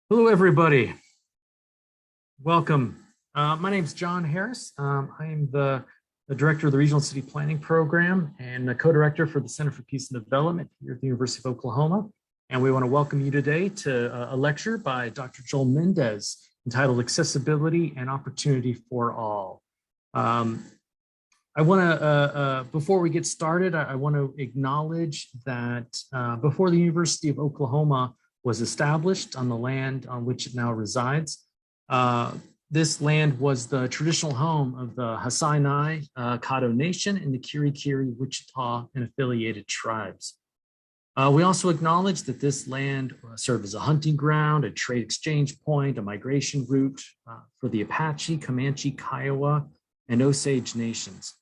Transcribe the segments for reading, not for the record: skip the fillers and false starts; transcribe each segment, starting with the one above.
Hello, everybody. Welcome. My name is John Harris. I am the director of the Regional City Planning Program and the co-director for the Center for Peace and Development here at the University of Oklahoma. And we want to welcome you today to a lecture by Dr. Joel Mendez entitled Accessibility and Opportunity for All. I want to, before we get started, I want to acknowledge that before the University of Oklahoma was established on the land on which it now resides, this land was the traditional home of the Hasinai Caddo Nation and the Kiri-Kiri, Wichita, and affiliated tribes. We also acknowledge that this land served as a hunting ground, a trade exchange point, a migration route for the Apache, Comanche, Kiowa, and Osage nations.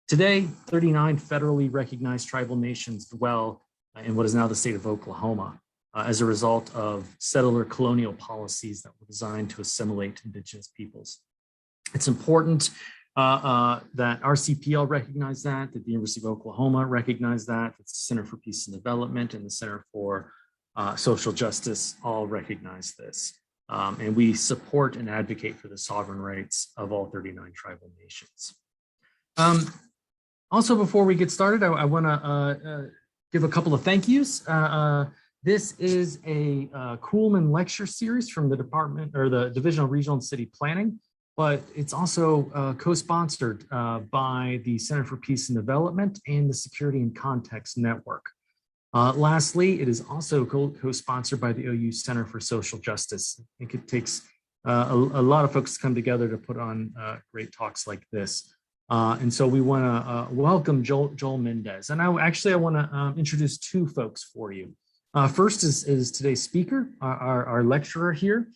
Today, 39 federally recognized tribal nations dwell in what is now the state of Oklahoma as a result of settler colonial policies that were designed to assimilate indigenous peoples. It's important that RCPL recognize that the University of Oklahoma recognize that the Center for Peace and Development and the Center for Social Justice all recognize this. And we support and advocate for the sovereign rights of all 39 tribal nations. Also, before we get started, I want to give a couple of thank yous. This is a Kuhlman lecture series from the department or the Division of Regional and City Planning, but it's also co-sponsored by the Center for Peace and Development and the Security and Context Network. Lastly, it is also co-sponsored by the OU Center for Social Justice. I think it takes a lot of folks to come together to put on great talks like this. And so we want to welcome Joel Mendez. And I want to introduce two folks for you. First is today's speaker, our lecturer here.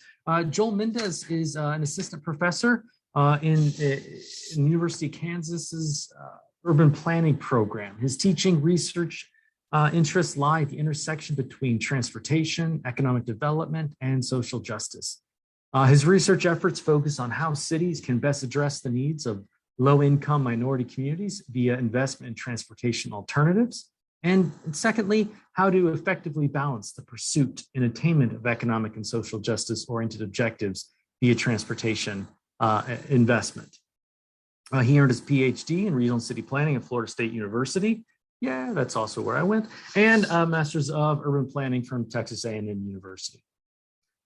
Joel Mendez is an assistant professor in the University of Kansas's urban planning program. His teaching research interests lie at the intersection between transportation, economic development, and social justice. His research efforts focus on how cities can best address the needs of low-income minority communities via investment in transportation alternatives. And secondly, how to effectively balance the pursuit and attainment of economic and social justice-oriented objectives via transportation investment. He earned his PhD in Regional City Planning at Florida State University. Yeah, that's also where I went. And a Master's of Urban Planning from Texas A&M University.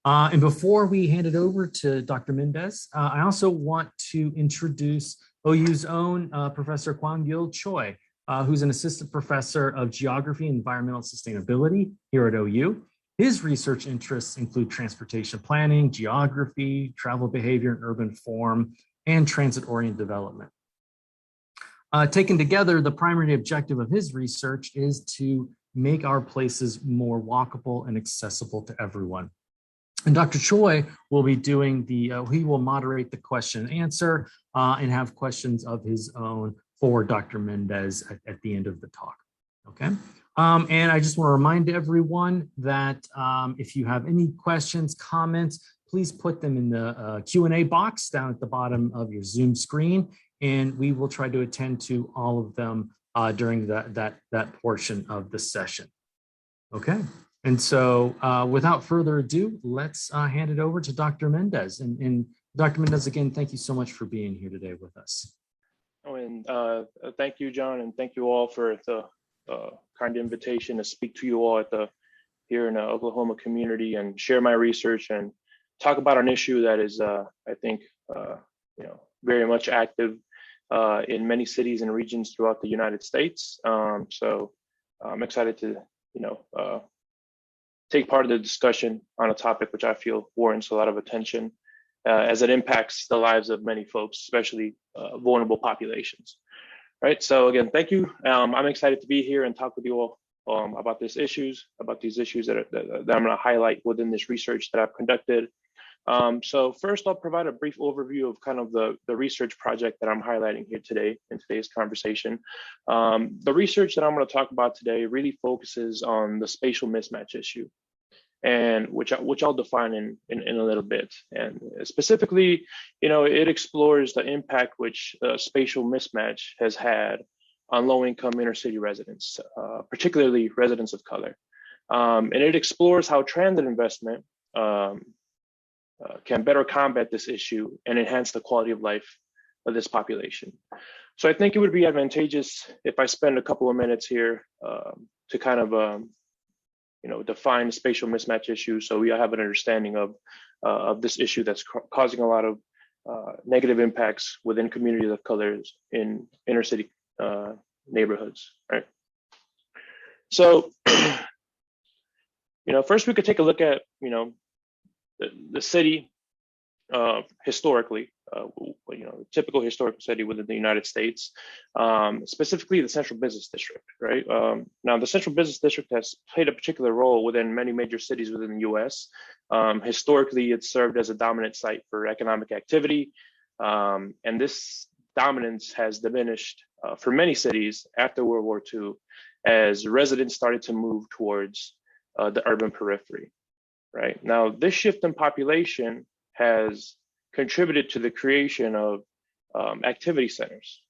And before we hand it over to Dr. Mendez, I also want to introduce OU's own Professor Kwang-Gil Choi, who's an assistant professor of geography and environmental sustainability here at OU. His research interests include transportation planning, geography, travel behavior and urban form, and transit-oriented development. Taken together, the primary objective of his research is to make our places more walkable and accessible to everyone. And Dr. Choi will be doing he will moderate the question and answer and have questions of his own for Dr. Mendez at the end of the talk, okay? And I just want to remind everyone that if you have any questions, comments, please put them in the Q&A box down at the bottom of your Zoom screen, and we will try to attend to all of them during that portion of the session, okay? And so without further ado, let's hand it over to Dr. Mendez. And Dr. Mendez, again, thank you so much for being here today with us. Oh, and thank you, John, and thank you all for the kind invitation to speak to you all here in the Oklahoma community and share my research and talk about an issue that is, I think, very much active in many cities and regions throughout the United States. So I'm excited to, take part of the discussion on a topic which I feel warrants a lot of attention as it impacts the lives of many folks, especially vulnerable populations. Right. So again, thank you. I'm excited to be here and talk with you all about these issues that I'm going to highlight within this research that I've conducted. So first, I'll provide a brief overview of kind of the research project that I'm highlighting here today in today's conversation. The research that I'm going to talk about today really focuses on the spatial mismatch issue, and which I'll define in a little bit. And specifically, it explores the impact which spatial mismatch has had on low-income inner-city residents, particularly residents of color. And it explores how transit investment can better combat this issue and enhance the quality of life of this population. So I think it would be advantageous if I spend a couple of minutes here to kind of define the spatial mismatch issue, so we have an understanding of this issue that's causing a lot of negative impacts within communities of colors in inner city neighborhoods, right? So, first we could take a look at, the city historically, typical historical city within the United States, specifically the Central Business District, right? Now, the Central Business District has played a particular role within many major cities within the U.S. Historically, it served as a dominant site for economic activity, and this dominance has diminished for many cities after World War II as residents started to move towards the urban periphery, right? Now, this shift in population has contributed to the creation of activity centers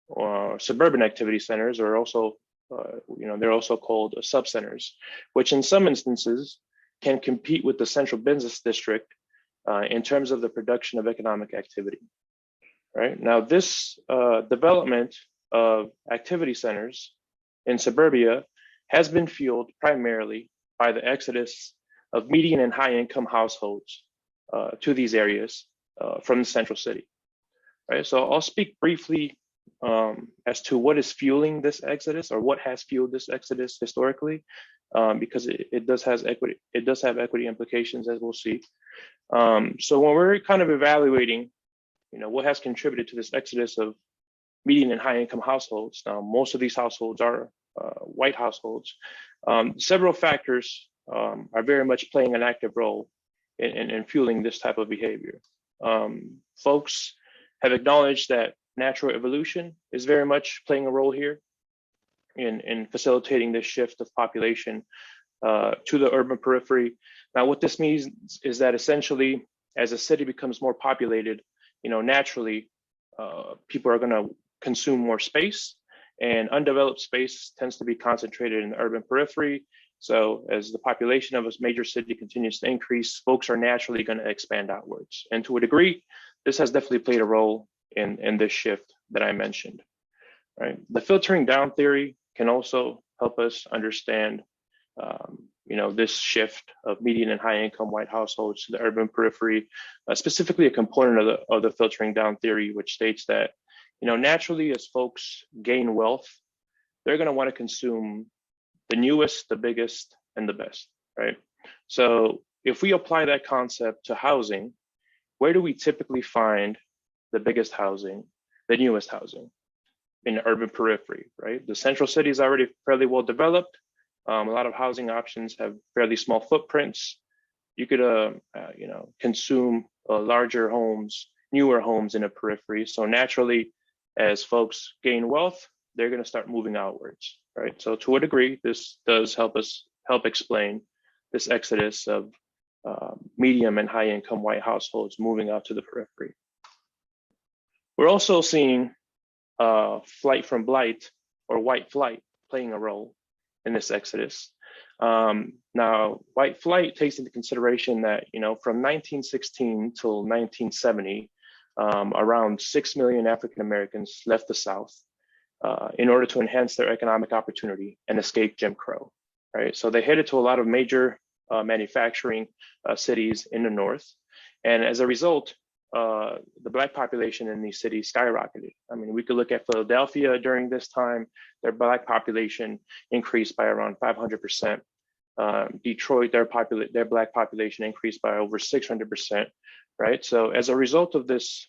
or suburban activity centers, or also, they're also called sub-centers, which in some instances can compete with the central business district in terms of the production of economic activity, right? Now, this development of activity centers in suburbia has been fueled primarily by the exodus of median and high income households to these areas from the central city, right? So I'll speak briefly as to what is fueling this exodus, or what has fueled this exodus historically, because it does have equity implications, as we'll see. So when we're kind of evaluating, what has contributed to this exodus of median and high income households, now most of these households are white households. Several factors are very much playing an active role in fueling this type of behavior. Folks have acknowledged that natural evolution is very much playing a role here in facilitating this shift of population to the urban periphery. Now, what this means is that essentially, as a city becomes more populated, naturally, people are going to consume more space, and undeveloped space tends to be concentrated in the urban periphery. So as the population of a major city continues to increase, folks are naturally going to expand outwards. And to a degree, this has definitely played a role in this shift that I mentioned, right? The filtering down theory can also help us understand, this shift of median and high income white households to the urban periphery, specifically a component of the filtering down theory, which states that, naturally, as folks gain wealth, they're going to want to consume the newest, the biggest, and the best, right? So if we apply that concept to housing, where do we typically find the biggest housing, the newest housing? In the urban periphery, right? The central city is already fairly well developed. A lot of housing options have fairly small footprints. You could, consume larger homes, newer homes in the periphery. So naturally, as folks gain wealth, they're going to start moving outwards, right? So to a degree, this does help explain this exodus of medium and high income white households moving out to the periphery. We're also seeing flight from blight, or white flight, playing a role in this exodus. Now, white flight takes into consideration that, from 1916 till 1970, around 6 million African Americans left the South in order to enhance their economic opportunity and escape Jim Crow, right? So they headed to a lot of major manufacturing cities in the North. And as a result, the Black population in these cities skyrocketed. I mean, we could look at Philadelphia during this time. Their Black population increased by around 500%. Detroit, their Black population increased by over 600%, right? So as a result of this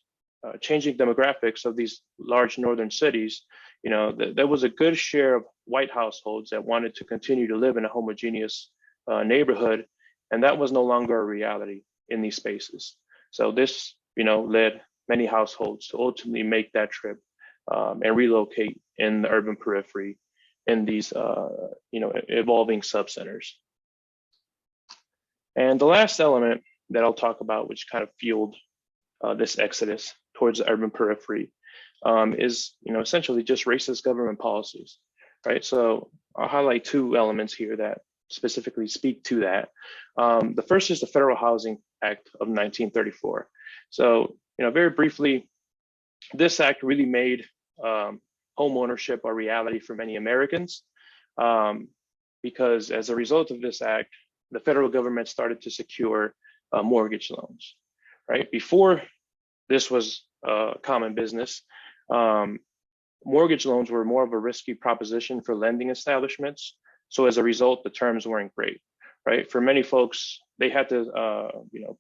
changing demographics of these large northern cities, there was a good share of white households that wanted to continue to live in a homogeneous neighborhood, and that was no longer a reality in these spaces. So this led many households to ultimately make that trip and relocate in the urban periphery in these, evolving sub-centers. And the last element that I'll talk about, which kind of fueled this exodus towards the urban periphery, is, essentially just racist government policies, right? So I'll highlight two elements here that specifically speak to that. The first is the Federal Housing Act of 1934. So, very briefly, this act really made home ownership a reality for many Americans, because as a result of this act, the federal government started to secure mortgage loans, right? Before this was common business, mortgage loans were more of a risky proposition for lending establishments. So as a result, the terms weren't great, right? For many folks, they had to,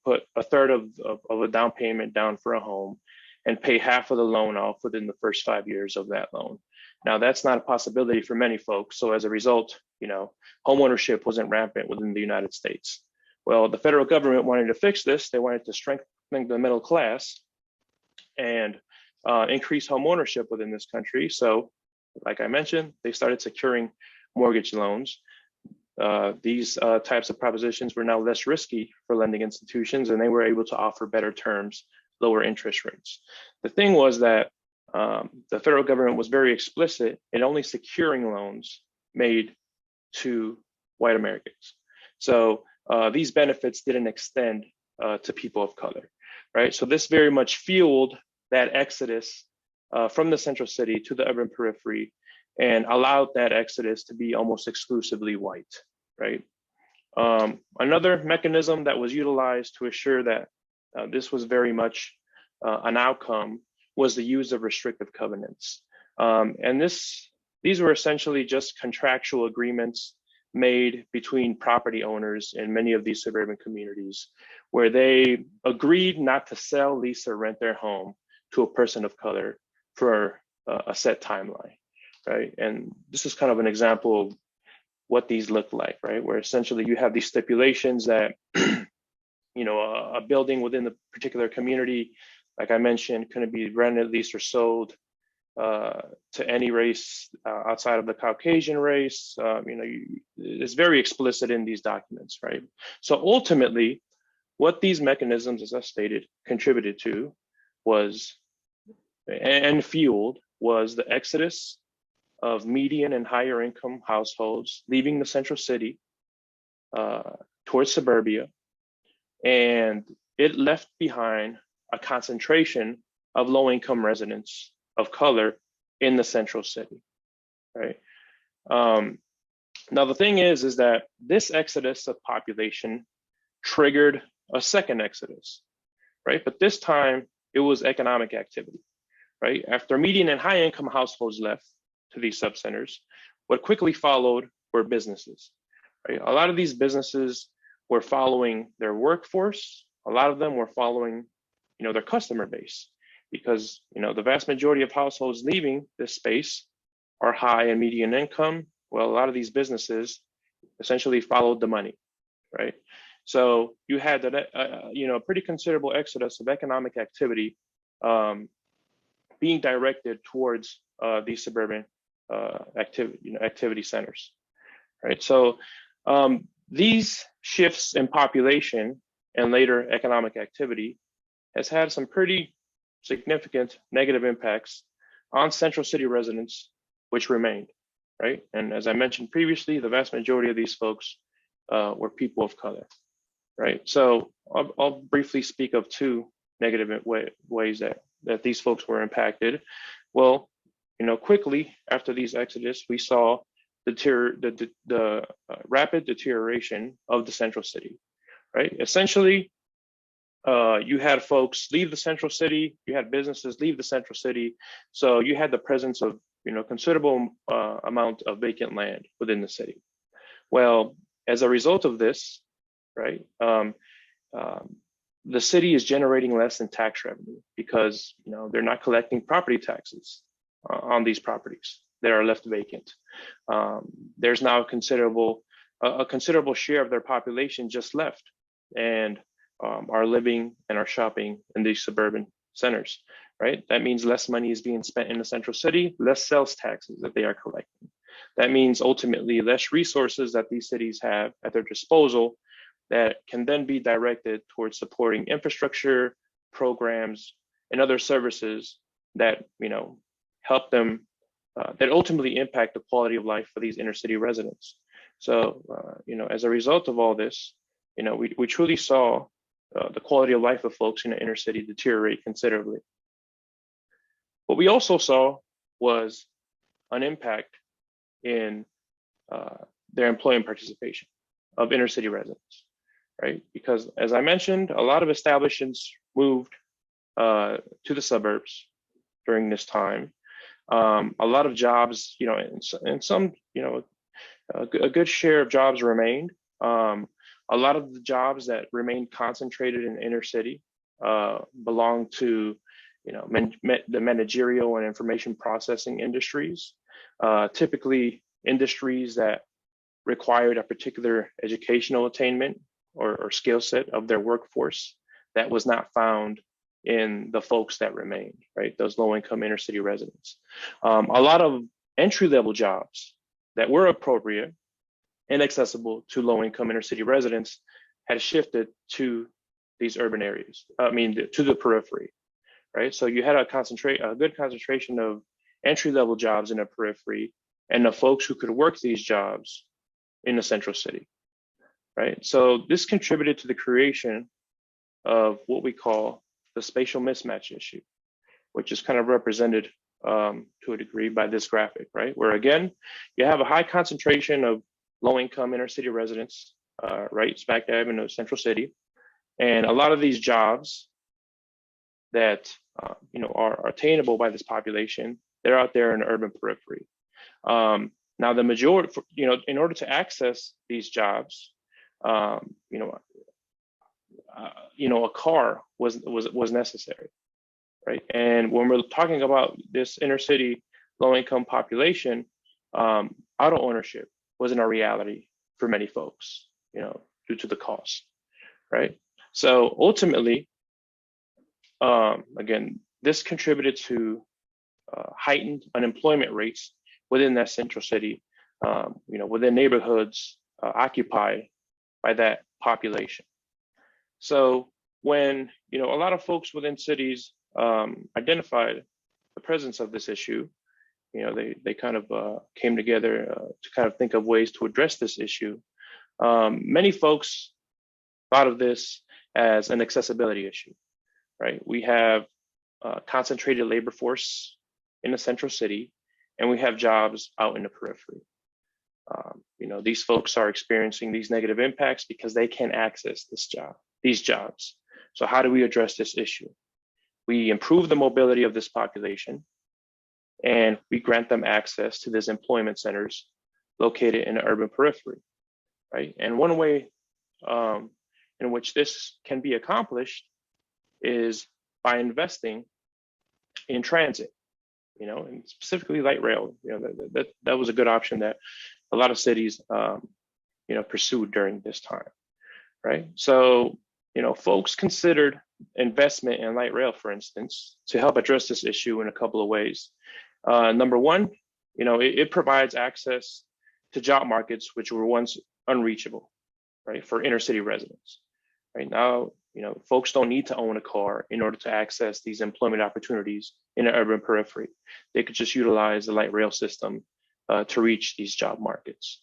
put a third of a down payment down for a home and pay half of the loan off within the first 5 years of that loan. Now, that's not a possibility for many folks. So as a result, homeownership wasn't rampant within the United States. Well, the federal government wanted to fix this. They wanted to strengthen the middle class and increase homeownership within this country. So, like I mentioned, they started securing mortgage loans. These types of propositions were now less risky for lending institutions, and they were able to offer better terms, lower interest rates. The thing was that the federal government was very explicit in only securing loans made to white Americans. So these benefits didn't extend to people of color, right? So this very much fueled that exodus from the central city to the urban periphery and allowed that exodus to be almost exclusively white, right? Another mechanism that was utilized to assure that this was very much an outcome was the use of restrictive covenants. And these were essentially just contractual agreements made between property owners in many of these suburban communities, where they agreed not to sell, lease, or rent their home to a person of color for a set timeline, right? And this is kind of an example of what these look like, right? Where essentially you have these stipulations that, a building within the particular community, like I mentioned, couldn't be rented, leased, or sold to any race outside of the Caucasian race. It's very explicit in these documents, right? So ultimately, what these mechanisms, as I stated, contributed to was, and fueled, was the exodus of median and higher income households leaving the central city towards suburbia. And it left behind a concentration of low-income residents of color in the central city, right? Now, the thing is that this exodus of population triggered a second exodus, right? But this time it was economic activity, right? After median and high-income households left to these subcenters, what quickly followed were businesses, right? A lot of these businesses were following their workforce. A lot of them were following, their customer base, because, the vast majority of households leaving this space are high and median income. Well, a lot of these businesses essentially followed the money, right? So you had that, a pretty considerable exodus of economic activity being directed towards these suburban activity centers, right? So these shifts in population and later economic activity has had some pretty significant negative impacts on central city residents, which remained, right? And as I mentioned previously, the vast majority of these folks were people of color, right? So I'll briefly speak of two negative ways that these folks were impacted. Well, quickly after these exodus, we saw the rapid deterioration of the central city, right? Essentially, you had folks leave the central city, you had businesses leave the central city, so you had the presence of considerable amount of vacant land within the city. Well, as a result of this, right, the city is generating less in tax revenue because they're not collecting property taxes on these properties that are left vacant. There's now a considerable share of their population just left and are living and are shopping in these suburban centers, right? That means less money is being spent in the central city, less sales taxes that they are collecting. That means ultimately less resources that these cities have at their disposal that can then be directed towards supporting infrastructure, programs, and other services that help them, that ultimately impact the quality of life for these inner city residents. So, as a result of all this, we truly saw the quality of life of folks in the inner city deteriorate considerably. What we also saw was an impact in their employment participation of inner city residents, right? Because as I mentioned, a lot of establishments moved to the suburbs during this time. A lot of jobs, and some, a good share of jobs remained. A lot of the jobs that remained concentrated in inner city belong to, the managerial and information processing industries, typically industries that required a particular educational attainment or skill set of their workforce that was not found in the folks that remained, right? Those low-income inner city residents. A lot of entry-level jobs that were appropriate and accessible to low-income inner city residents had shifted to these urban areas, to the periphery, right? So you had a good concentration of entry-level jobs in the periphery and the folks who could work these jobs in the central city, right? So this contributed to the creation of what we call the spatial mismatch issue, which is kind of represented to a degree by this graphic, right? Where again, you have a high concentration of low-income inner city residents, right, smack dab in the central city, and a lot of these jobs that are attainable by this population, they're out there in the urban periphery. Now, the majority, in order to access these jobs, a car was necessary, right? And when we're talking about this inner city low-income population, auto ownership wasn't a reality for many folks, due to the cost, right? So ultimately, again, this contributed to heightened unemployment rates within that central city, within neighborhoods occupied by that population. So when, a lot of folks within cities identified the presence of this issue, they kind of came together to kind of think of ways to address this issue. Many folks thought of this as an accessibility issue, right? We have concentrated labor force in the central city, and we have jobs out in the periphery. These folks are experiencing these negative impacts because they can't access these jobs. So how do we address this issue? We improve the mobility of this population, and we grant them access to these employment centers located in the urban periphery, right? And one way in which this can be accomplished is by investing in transit, and specifically light rail. That was a good option that a lot of cities, pursued during this time, right? So, folks considered investment in light rail, for instance, to help address this issue in a couple of ways. Number one, it provides access to job markets which were once unreachable, right, for inner city residents. Right now, folks don't need to own a car in order to access these employment opportunities in the urban periphery. They could just utilize the light rail system to reach these job markets.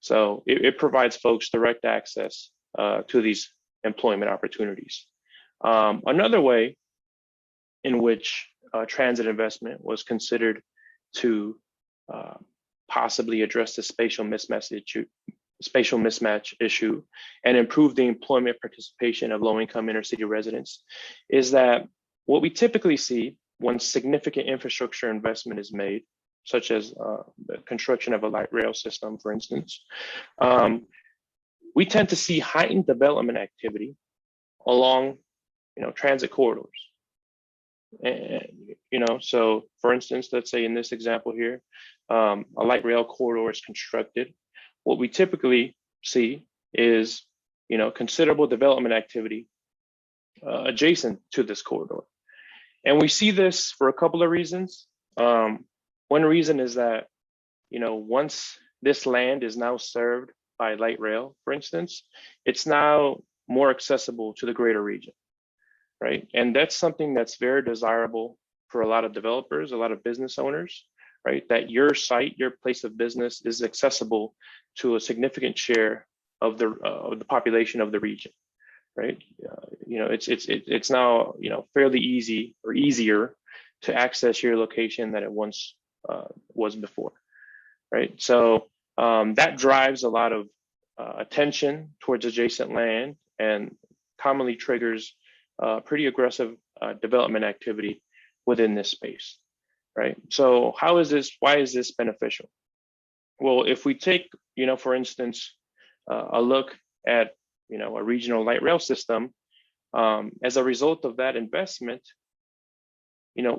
So it provides folks direct access to these employment opportunities. Another way in which transit investment was considered to possibly address the spatial mismatch issue and improve the employment participation of low-income inner city residents is that what we typically see when significant infrastructure investment is made, such as the construction of a light rail system, for instance, we tend to see heightened development activity along, transit corridors. And, so for instance, let's say in this example here, a light rail corridor is constructed. What we typically see is, considerable development activity adjacent to this corridor. And we see this for a couple of reasons. One reason is that, once this land is now served by light rail, for instance, it's now more accessible to the greater region, right? And that's something that's very desirable for a lot of developers, a lot of business owners, right? That your site, your place of business is accessible to a significant share of the population of the region, right? It's now fairly easy or easier to access your location than it once was before, right? So that drives a lot of attention towards adjacent land and commonly triggers pretty aggressive development activity within this space, right? So why is this beneficial? Well, if we take, for instance, a look at, a regional light rail system, as a result of that investment,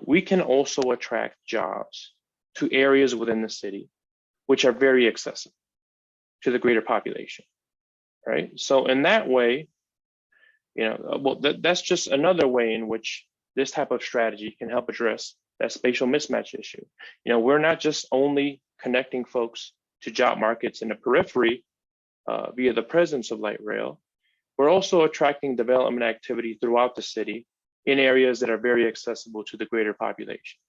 we can also attract jobs to areas within the city, which are very accessible to the greater population, right? So in that way, that's just another way in which this type of strategy can help address that spatial mismatch issue. We're not just only connecting folks to job markets in the periphery via the presence of light rail, we're also attracting development activity throughout the city in areas that are very accessible to the greater population,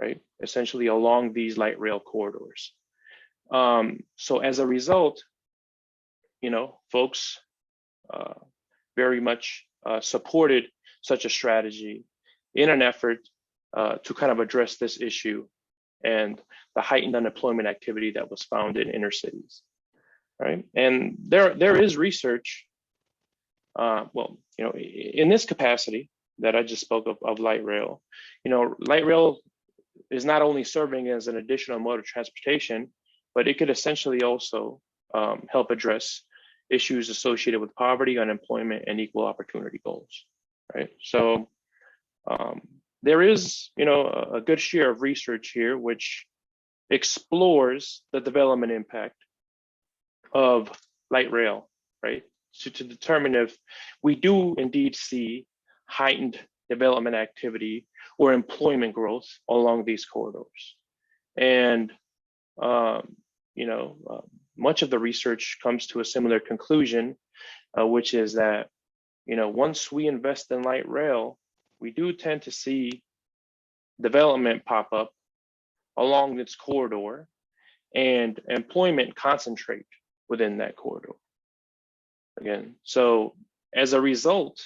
right? Essentially along these light rail corridors. So as a result, folks very much supported such a strategy in an effort to kind of address this issue and the heightened unemployment activity that was found in inner cities, right? And there is research, in this capacity that I just spoke of light rail, light rail is not only serving as an additional mode of transportation, but it could essentially also help address issues associated with poverty, unemployment, and equal opportunity goals, right? So there is, a good share of research here which explores the development impact of light rail, right? So to determine if we do indeed see heightened development activity or employment growth along these corridors. And, much of the research comes to a similar conclusion, which is that, once we invest in light rail, we do tend to see development pop up along this corridor and employment concentrate within that corridor. Again, so as a result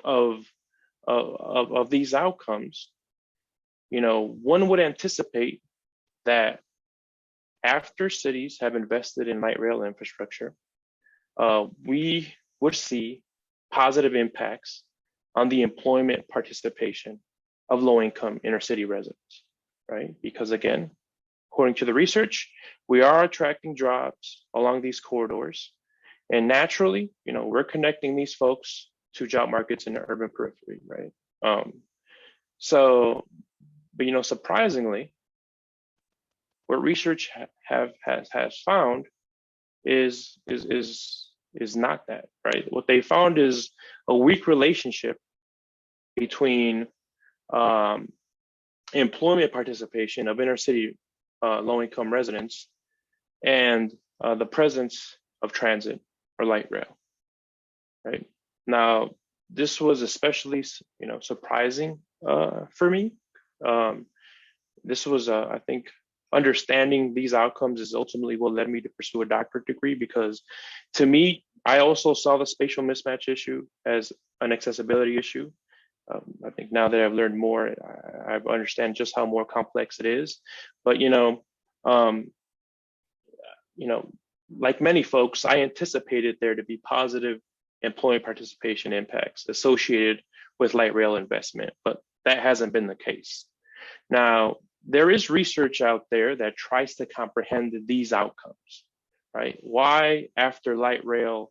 of these outcomes, one would anticipate that after cities have invested in light rail infrastructure, we would see positive impacts on the employment participation of low-income inner city residents, right? Because again, according to the research, we are attracting jobs along these corridors, and naturally, we're connecting these folks to job markets in the urban periphery, right? But surprisingly, what research has found is not that, right? What they found is a weak relationship between employment participation of inner city low-income residents and the presence of transit or light rail, right? Now, this was especially, surprising for me. This was, I think, understanding these outcomes is ultimately what led me to pursue a doctorate degree, because to me, I also saw the spatial mismatch issue as an accessibility issue. I think now that I've learned more, I understand just how more complex it is. But like many folks, I anticipated there to be positive employee participation impacts associated with light rail investment, but that hasn't been the case. Now, there is research out there that tries to comprehend these outcomes, right? Why, after light rail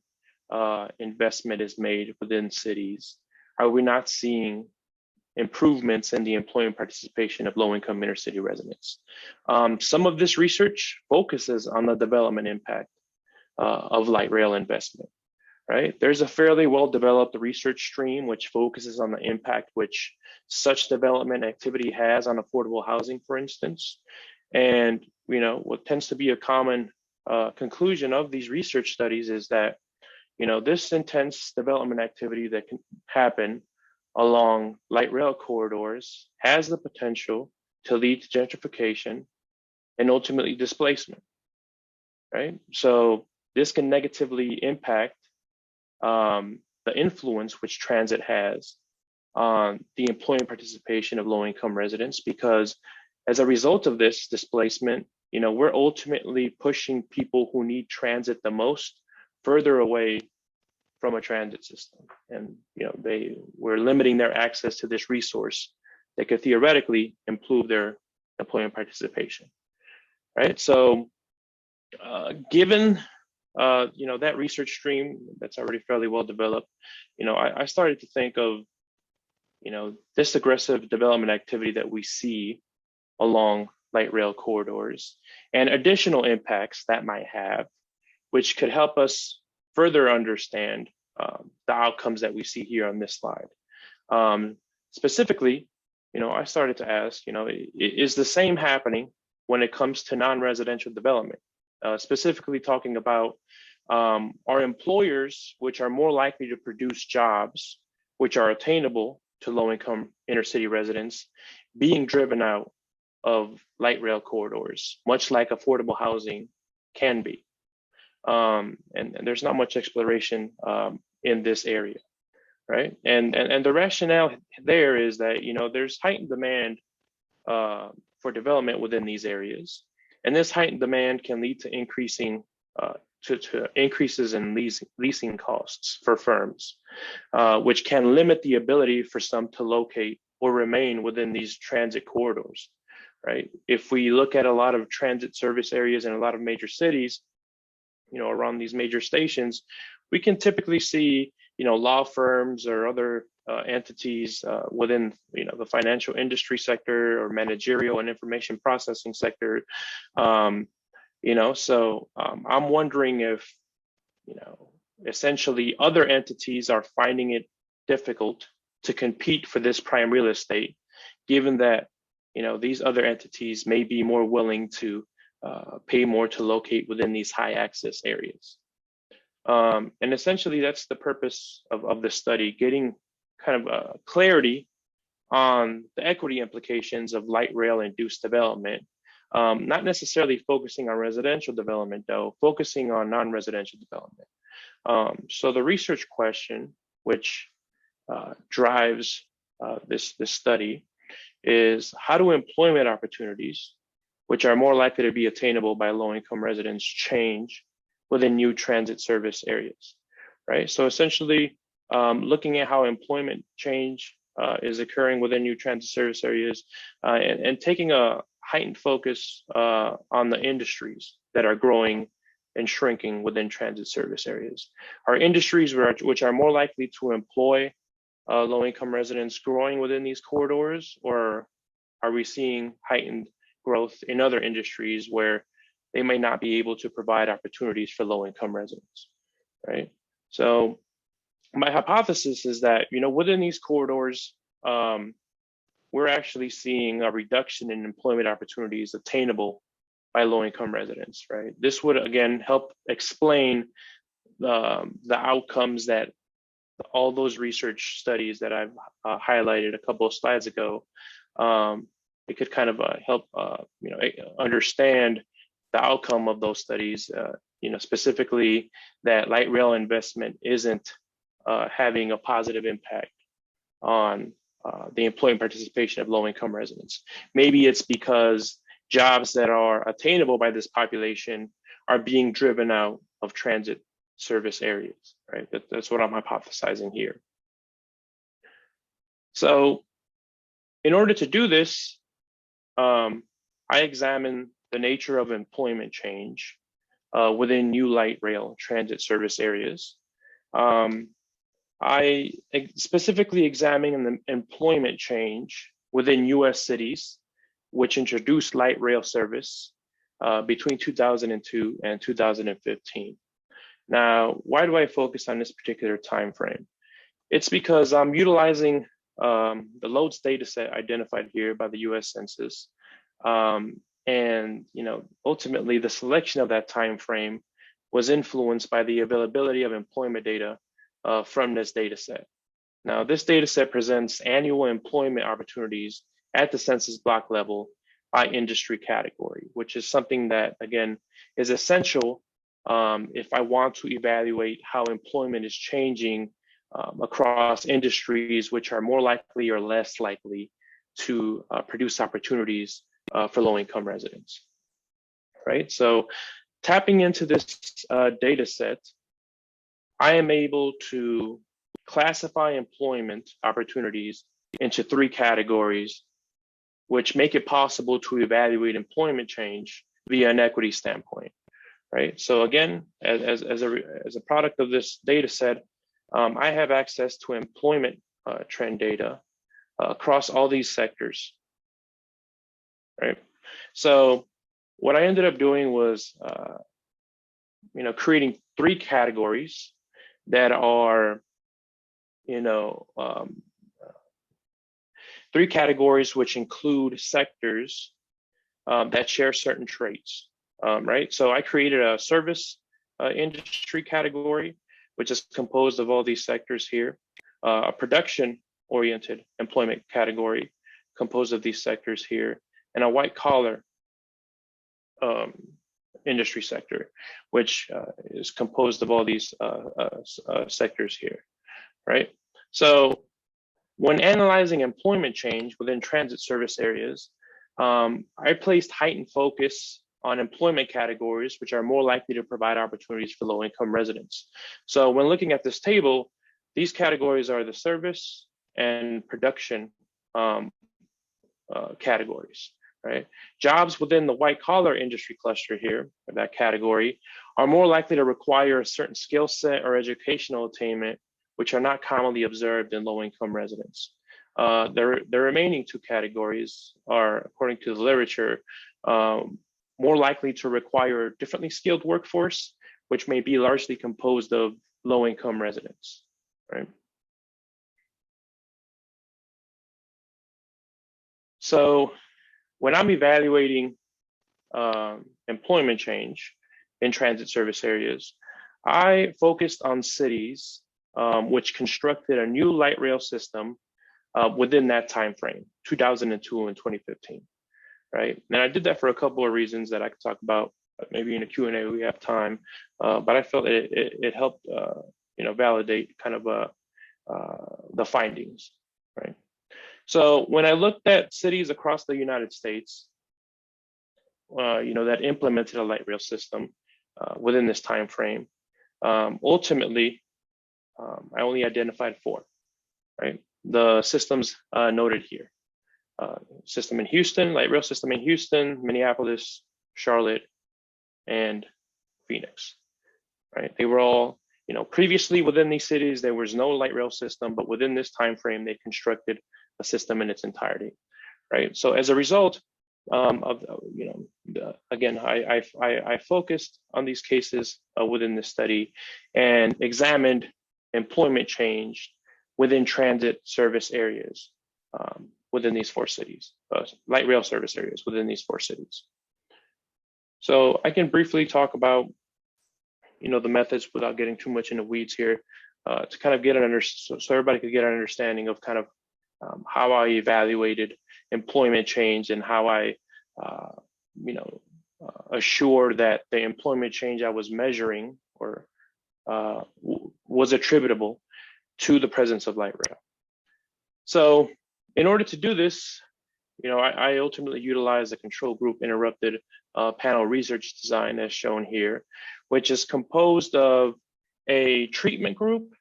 investment is made within cities, are we not seeing improvements in the employment participation of low-income inner city residents? Some of this research focuses on the development impact of light rail investment, right? There's a fairly well-developed research stream which focuses on the impact which such development activity has on affordable housing, for instance. And what tends to be a common conclusion of these research studies is that this intense development activity that can happen along light rail corridors has the potential to lead to gentrification and ultimately displacement, right? So this can negatively impact the influence which transit has on the employment participation of low-income residents, because as a result of this displacement, we're ultimately pushing people who need transit the most further away from a transit system. And we're limiting their access to this resource that could theoretically improve their employment participation, right? So given that research stream that's already fairly well developed, I started to think of this aggressive development activity that we see along light rail corridors and additional impacts that might have, which could help us further understand the outcomes that we see here on this slide. Specifically, I started to ask, is the same happening when it comes to non-residential development? Specifically talking about are employers which are more likely to produce jobs which are attainable to low-income inner-city residents being driven out of light rail corridors, much like affordable housing can be. And there's not much exploration in this area, right? And the rationale there is that there's heightened demand for development within these areas, and this heightened demand can lead to increases in leasing costs for firms, which can limit the ability for some to locate or remain within these transit corridors, right? If we look at a lot of transit service areas in a lot of major cities, around these major stations, we can typically see, law firms or other entities within, the financial industry sector or managerial and information processing sector. So I'm wondering if, essentially other entities are finding it difficult to compete for this prime real estate, given that, these other entities may be more willing to pay more to locate within these high access areas. And essentially that's the purpose of the study, getting kind of clarity on the equity implications of light rail induced development, not necessarily focusing on residential development though, focusing on non-residential development. So the research question, which drives this study, is how do employment opportunities, which are more likely to be attainable by low-income residents, change within new transit service areas, right? So essentially, looking at how employment change is occurring within new transit service areas, and taking a heightened focus on the industries that are growing and shrinking within transit service areas. Are industries which are more likely to employ low-income residents growing within these corridors, or are we seeing heightened growth in other industries where they may not be able to provide opportunities for low-income residents, right? So my hypothesis is that, within these corridors, we're actually seeing a reduction in employment opportunities attainable by low-income residents, right? This would, again, help explain the outcomes that all those research studies that I've highlighted a couple of slides ago. It could kind of help, understand the outcome of those studies, specifically that light rail investment isn't having a positive impact on the employment participation of low-income residents. Maybe it's because jobs that are attainable by this population are being driven out of transit service areas, right? That's what I'm hypothesizing here. So in order to do this, I examine the nature of employment change within new light rail transit service areas. I specifically examine the employment change within US cities, which introduced light rail service between 2002 and 2015. Now, why do I focus on this particular time frame? It's because I'm utilizing the loads data set identified here by the US Census. And ultimately the selection of that time frame was influenced by the availability of employment data from this data set. Now, this data set presents annual employment opportunities at the census block level by industry category, which is something that, again, is essential if I want to evaluate how employment is changing across industries which are more likely or less likely to produce opportunities for low-income residents, right? So tapping into this data set, I am able to classify employment opportunities into 3 categories, which make it possible to evaluate employment change via an equity standpoint, right? So again, as a product of this data set, I have access to employment trend data across all these sectors, right? So what I ended up doing was, creating 3 categories that are, 3 categories which include sectors that share certain traits, right? So I created a service industry category, which is composed of all these sectors here, a production-oriented employment category composed of these sectors here, and a white-collar industry sector, which is composed of all these sectors here, right? So when analyzing employment change within transit service areas, I placed heightened focus on employment categories which are more likely to provide opportunities for low-income residents. So when looking at this table, these categories are the service and production categories, right? Jobs within the white-collar industry cluster here, or that category, are more likely to require a certain skill set or educational attainment, which are not commonly observed in low-income residents. The remaining 2 categories are, according to the literature, more likely to require a differently skilled workforce, which may be largely composed of low-income residents, right? So when I'm evaluating employment change in transit service areas, I focused on cities which constructed a new light rail system within that time frame, 2002 and 2015, right? And I did that for a couple of reasons that I could talk about maybe in a Q&A we have time, but I felt it helped validate kind of the findings, right? So when I looked at cities across the United States, that implemented a light rail system within this time frame, ultimately, I only identified 4, right? The systems noted here. System in Houston, light rail system in Houston, Minneapolis, Charlotte, and Phoenix, right? They were all, previously within these cities, there was no light rail system, but within this time frame, they constructed a system in its entirety, right? So as a result again, I focused on these cases within this study and examined employment change within transit service areas within these 4 cities, light rail service areas within these 4 cities. So I can briefly talk about, the methods without getting too much into weeds here, to kind of get so everybody could get an understanding of kind of how I evaluated employment change and how I, assure that the employment change I was measuring or was attributable to the presence of light rail. So in order to do this, I ultimately utilized a control group interrupted panel research design as shown here, which is composed of a treatment group,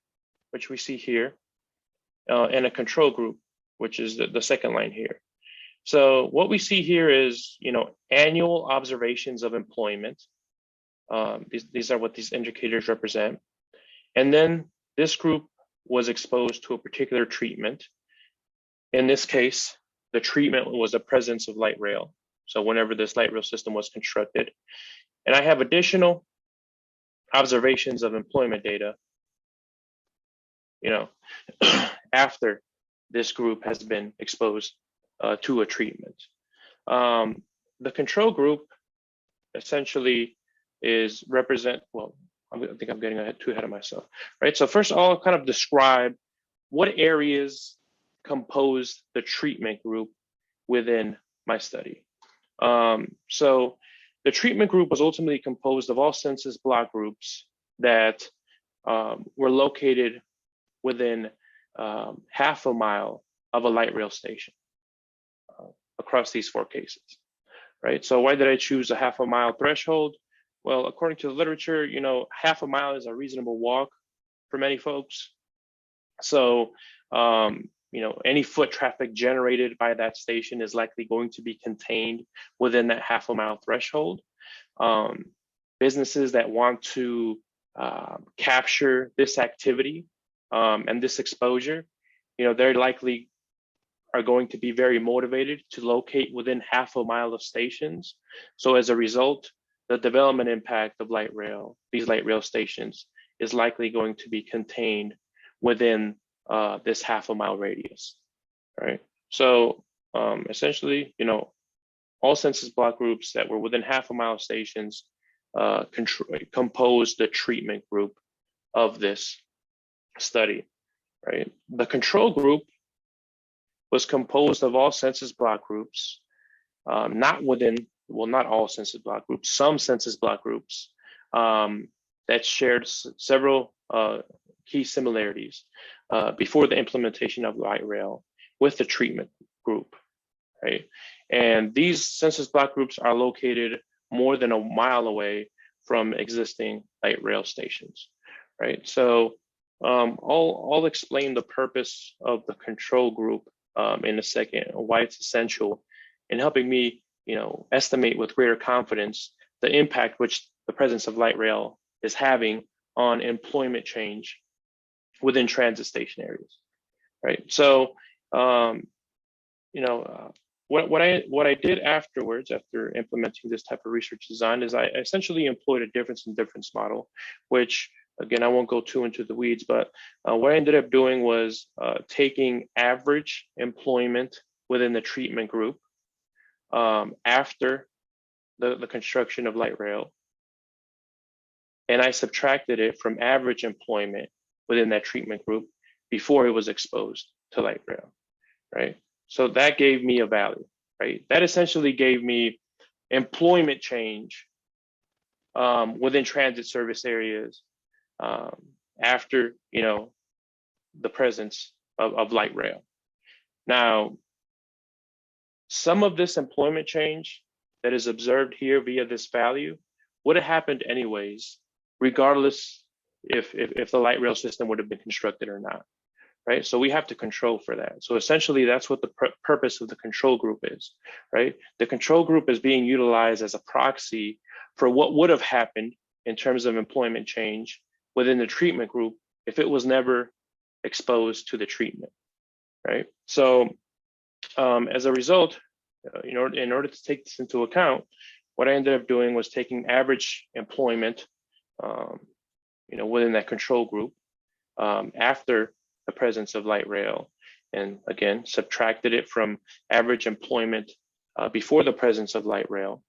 which we see here, and a control group, which is the second line here. So what we see here is, annual observations of employment. These are what these indicators represent. And then this group was exposed to a particular treatment. In this case, the treatment was the presence of light rail. So whenever this light rail system was constructed, and I have additional observations of employment data, after this group has been exposed to a treatment. The control group essentially is I think I'm getting too ahead of myself, right? So first I'll kind of describe what areas compose the treatment group within my study. So the treatment group was ultimately composed of all census block groups that were located within half a mile of a light rail station across these 4 cases, right? So why did I choose a half a mile threshold? Well, according to the literature, half a mile is a reasonable walk for many folks. So, any foot traffic generated by that station is likely going to be contained within that half a mile threshold. Businesses that want to capture this activity and this exposure, they're likely are going to be very motivated to locate within half a mile of stations. So as a result, the development impact of these light rail stations, is likely going to be contained within this half a mile radius, right? So essentially, all census block groups that were within half a mile of stations compose the treatment group of this study, right? The control group was composed of all census block groups, not all census block groups, some census block groups that shared several key similarities before the implementation of light rail with the treatment group, right? And these census block groups are located more than a mile away from existing light rail stations, right? So I'll explain the purpose of the control group in a second, why it's essential in helping me, estimate with greater confidence the impact which the presence of light rail is having on employment change within transit station areas, right? So, what I did afterwards, after implementing this type of research design, is I essentially employed a difference in difference model, which again, I won't go too into the weeds, but what I ended up doing was taking average employment within the treatment group after the construction of light rail, and I subtracted it from average employment within that treatment group before it was exposed to light rail, right? So that gave me a value, right? That essentially gave me employment change within transit service areas after, the presence of light rail. Now, some of this employment change that is observed here via this value would have happened anyways, regardless if the light rail system would have been constructed or not, right? So we have to control for that. So essentially, that's what the purpose of the control group is, right? The control group is being utilized as a proxy for what would have happened in terms of employment change within the treatment group if it was never exposed to the treatment, right? So as a result, in order to take this into account, what I ended up doing was taking average employment, within that control group after the presence of light rail, and again, subtracted it from average employment before the presence of light rail.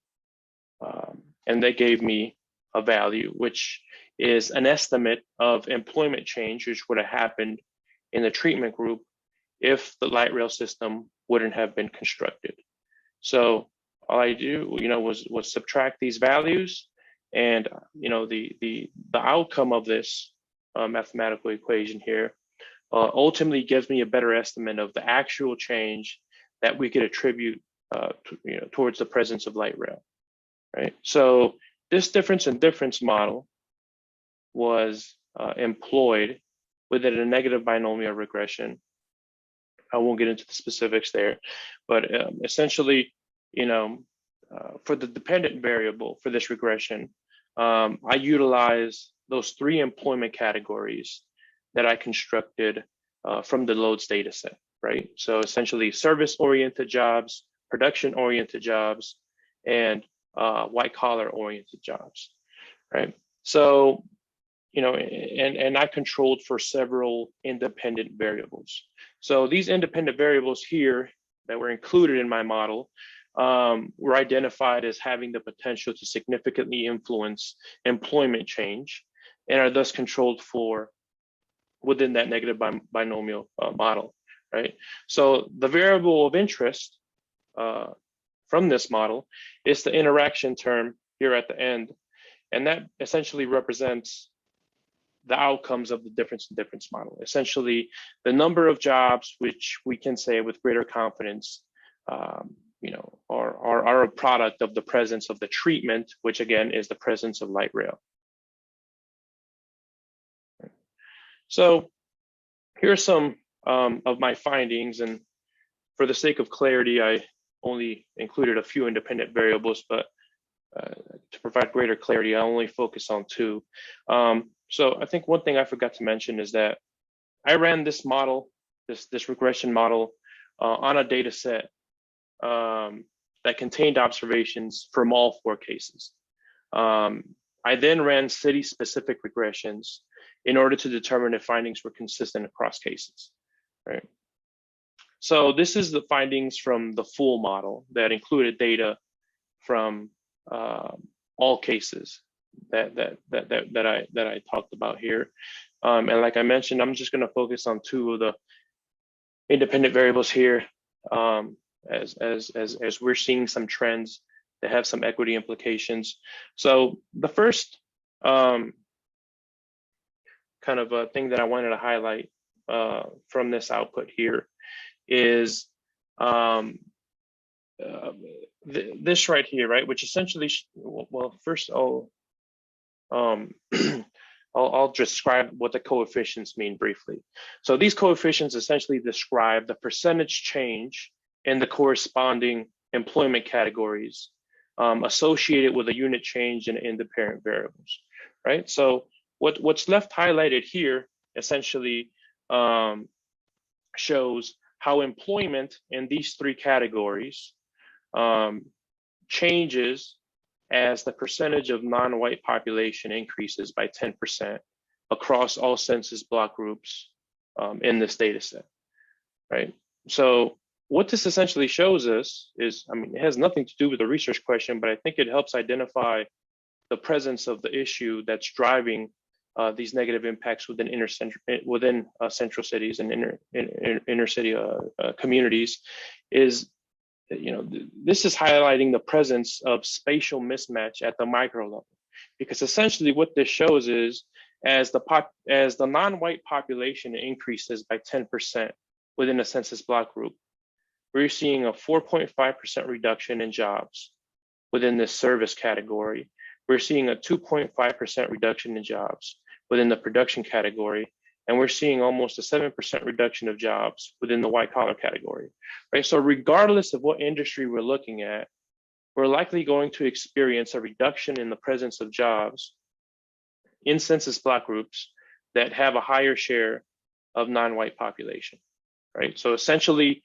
And they gave me a value, which is an estimate of employment change, which would have happened in the treatment group if the light rail system wouldn't have been constructed. So all I do, was subtract these values, and the outcome of this mathematical equation here ultimately gives me a better estimate of the actual change that we could attribute towards the presence of light rail, right? So this difference in difference model was employed within a negative binomial regression. I won't get into the specifics there, but essentially, for the dependent variable for this regression, I utilize those 3 employment categories that I constructed from the loads data set, right? So essentially service-oriented jobs, production-oriented jobs, and white-collar oriented jobs, right? So, and I controlled for several independent variables. So these independent variables here that were included in my model were identified as having the potential to significantly influence employment change, and are thus controlled for within that negative binomial model, right? So the variable of interest from this model is the interaction term here at the end. And that essentially represents the outcomes of the difference in difference model. Essentially, the number of jobs which we can say with greater confidence, are a product of the presence of the treatment, which again is the presence of light rail. So here's some of my findings, and for the sake of clarity, I only included a few independent variables, but to provide greater clarity, I only focus on two. So I think one thing I forgot to mention is that I ran this model, this regression model, on a data set that contained observations from all 4 cases. I then ran city-specific regressions in order to determine if findings were consistent across cases, right? So this is the findings from the full model that included data from all cases that I talked about here. And like I mentioned, I'm just going to focus on 2 of the independent variables here, as we're seeing some trends that have some equity implications. So the first kind of a thing that I wanted to highlight from this output here is this right here, right? Which essentially, well, first I'll describe what the coefficients mean briefly. So these coefficients essentially describe the percentage change in the corresponding employment categories associated with a unit change in the parent variables, right? So what's left highlighted here essentially shows how employment in these 3 categories changes as the percentage of non-white population increases by 10% across all census block groups in this data set, right? So what this essentially shows us is, I mean, it has nothing to do with the research question, but I think it helps identify the presence of the issue that's driving these negative impacts within central cities and inner city communities. Is, this is highlighting the presence of spatial mismatch at the micro level, because essentially what this shows is as the non-white population increases by 10% within a census block group, we're seeing a 4.5% reduction in jobs within this service category. We're seeing a 2.5% reduction in jobs within the production category, and we're seeing almost a 7% reduction of jobs within the white collar category, right? So regardless of what industry we're looking at, we're likely going to experience a reduction in the presence of jobs in census block groups that have a higher share of non-white population, right? So essentially,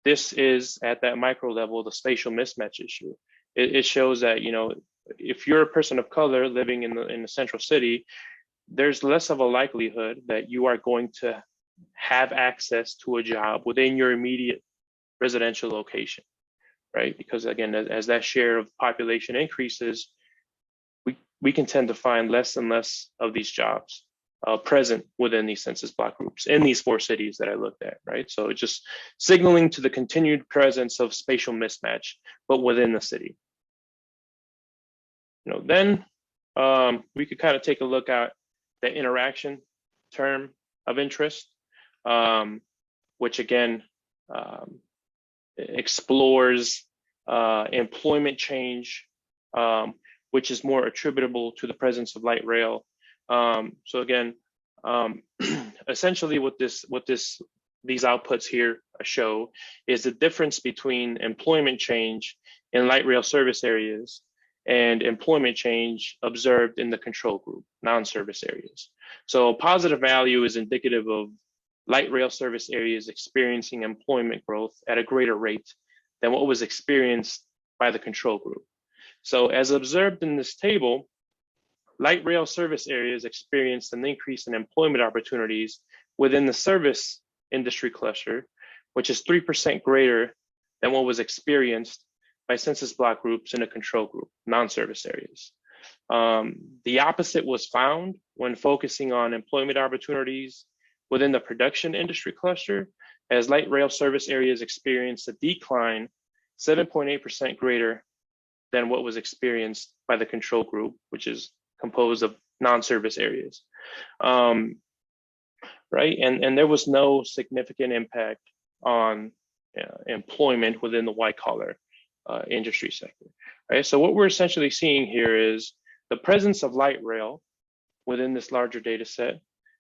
this is at that micro level, the spatial mismatch issue. It shows that, if you're a person of color living in the central city, there's less of a likelihood that you are going to have access to a job within your immediate residential location, right? Because again, as that share of population increases, we can tend to find less and less of these jobs present within these census block groups in these 4 cities that I looked at, right? So it's just signaling to the continued presence of spatial mismatch, but within the city. Then we could kind of take a look at the interaction term of interest, which again explores employment change, which is more attributable to the presence of light rail. So again, essentially what these outputs here show is the difference between employment change in light rail service areas and employment change observed in the control group, non-service areas. So a positive value is indicative of light rail service areas experiencing employment growth at a greater rate than what was experienced by the control group. So as observed in this table, light rail service areas experienced an increase in employment opportunities within the service industry cluster, which is 3% greater than what was experienced by census block groups in a control group, non-service areas. The opposite was found when focusing on employment opportunities within the production industry cluster, as light rail service areas experienced a decline 7.8% greater than what was experienced by the control group, which is composed of non-service areas. Right, and there was no significant impact on employment within the white collar industry sector. Right, so what we're essentially seeing here is the presence of light rail within this larger data set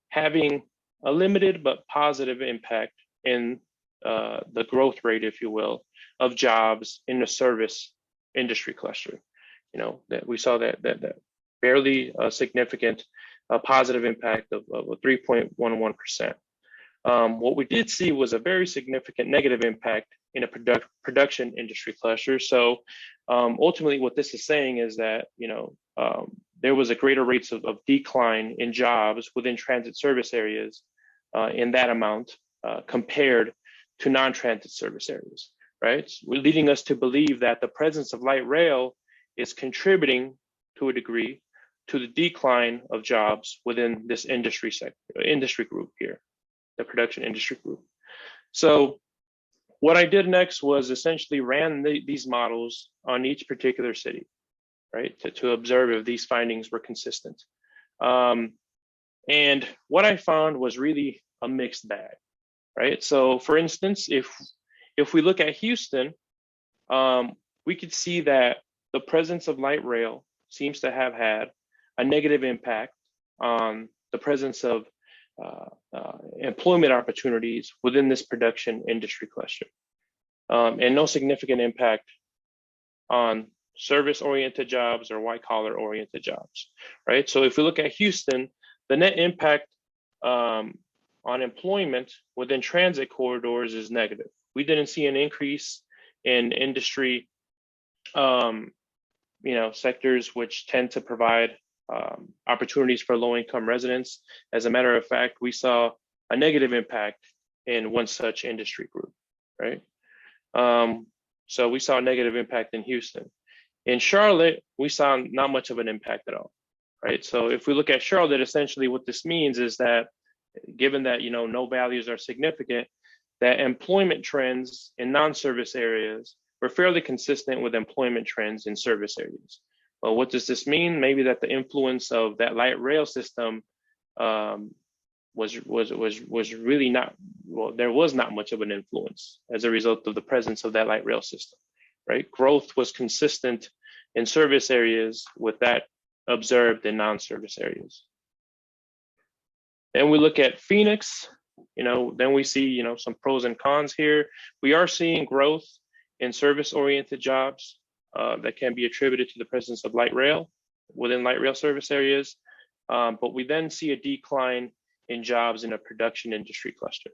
having a limited but positive impact in the growth rate, if you will, of jobs in the service industry cluster. You know, that we saw that barely significant positive impact of 3.11%. What we did see was a very significant negative impact in a production industry cluster. So ultimately what this is saying is that, you know, there was a greater rates of decline in jobs within transit service areas in that amount compared to non-transit service areas, right? Leading us to believe that the presence of light rail is contributing to a degree to the decline of jobs within this industry group here, the production industry group. So what I did next was essentially ran these models on each particular city, right, to observe if these findings were consistent. And what I found was really a mixed bag, right? So for instance, if we look at Houston, we could see that the presence of light rail seems to have had a negative impact on the presence of employment opportunities within this production industry cluster, and no significant impact on service-oriented jobs or white-collar-oriented jobs, right? So if we look at Houston, the net impact on employment within transit corridors is negative. We didn't see an increase in industry, sectors which tend to provide opportunities for low-income residents. As a matter of fact, we saw a negative impact in one such industry group, right? So we saw a negative impact in Houston. In Charlotte, we saw not much of an impact at all, right? So if we look at Charlotte, essentially what this means is that given that, no values are significant, that employment trends in non-service areas were fairly consistent with employment trends in service areas. Well, what does this mean? Maybe that the influence of that light rail system was really not, well, there was not much of an influence as a result of the presence of that light rail system, right? Growth was consistent in service areas with that observed in non-service areas. Then we look at Phoenix, then we see, some pros and cons here. We are seeing growth in service-oriented jobs that can be attributed to the presence of light rail within light rail service areas. But we then see a decline in jobs in a production industry cluster,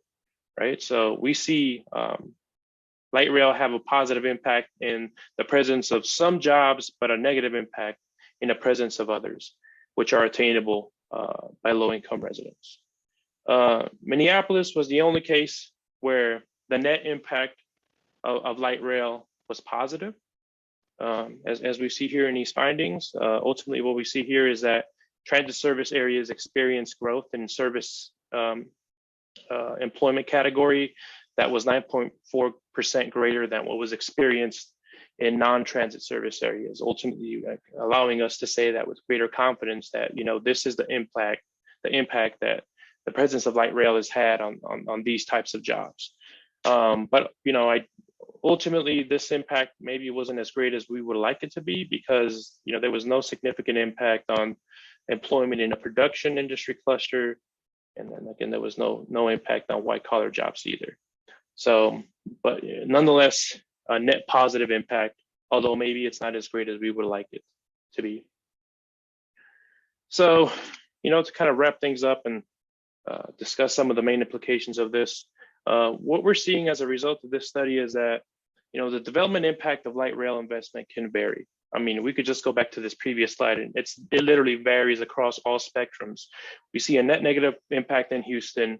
right? So we see light rail have a positive impact in the presence of some jobs, but a negative impact in the presence of others, which are attainable by low-income residents. Minneapolis was the only case where the net impact of light rail was positive. As we see here in these findings, ultimately what we see here is that transit service areas experience growth in service employment category that was 9.4% greater than what was experienced in non-transit service areas, ultimately allowing us to say that with greater confidence that, this is the impact that the presence of light rail has had on these types of jobs. But, ultimately this impact maybe wasn't as great as we would like it to be because, there was no significant impact on employment in a production industry cluster. And then again, there was no impact on white collar jobs either. So, but nonetheless, a net positive impact, although maybe it's not as great as we would like it to be. So, to kind of wrap things up and discuss some of the main implications of this, what we're seeing as a result of this study is that, the development impact of light rail investment can vary. I mean, we could just go back to this previous slide and it literally varies across all spectrums. We see a net negative impact in Houston,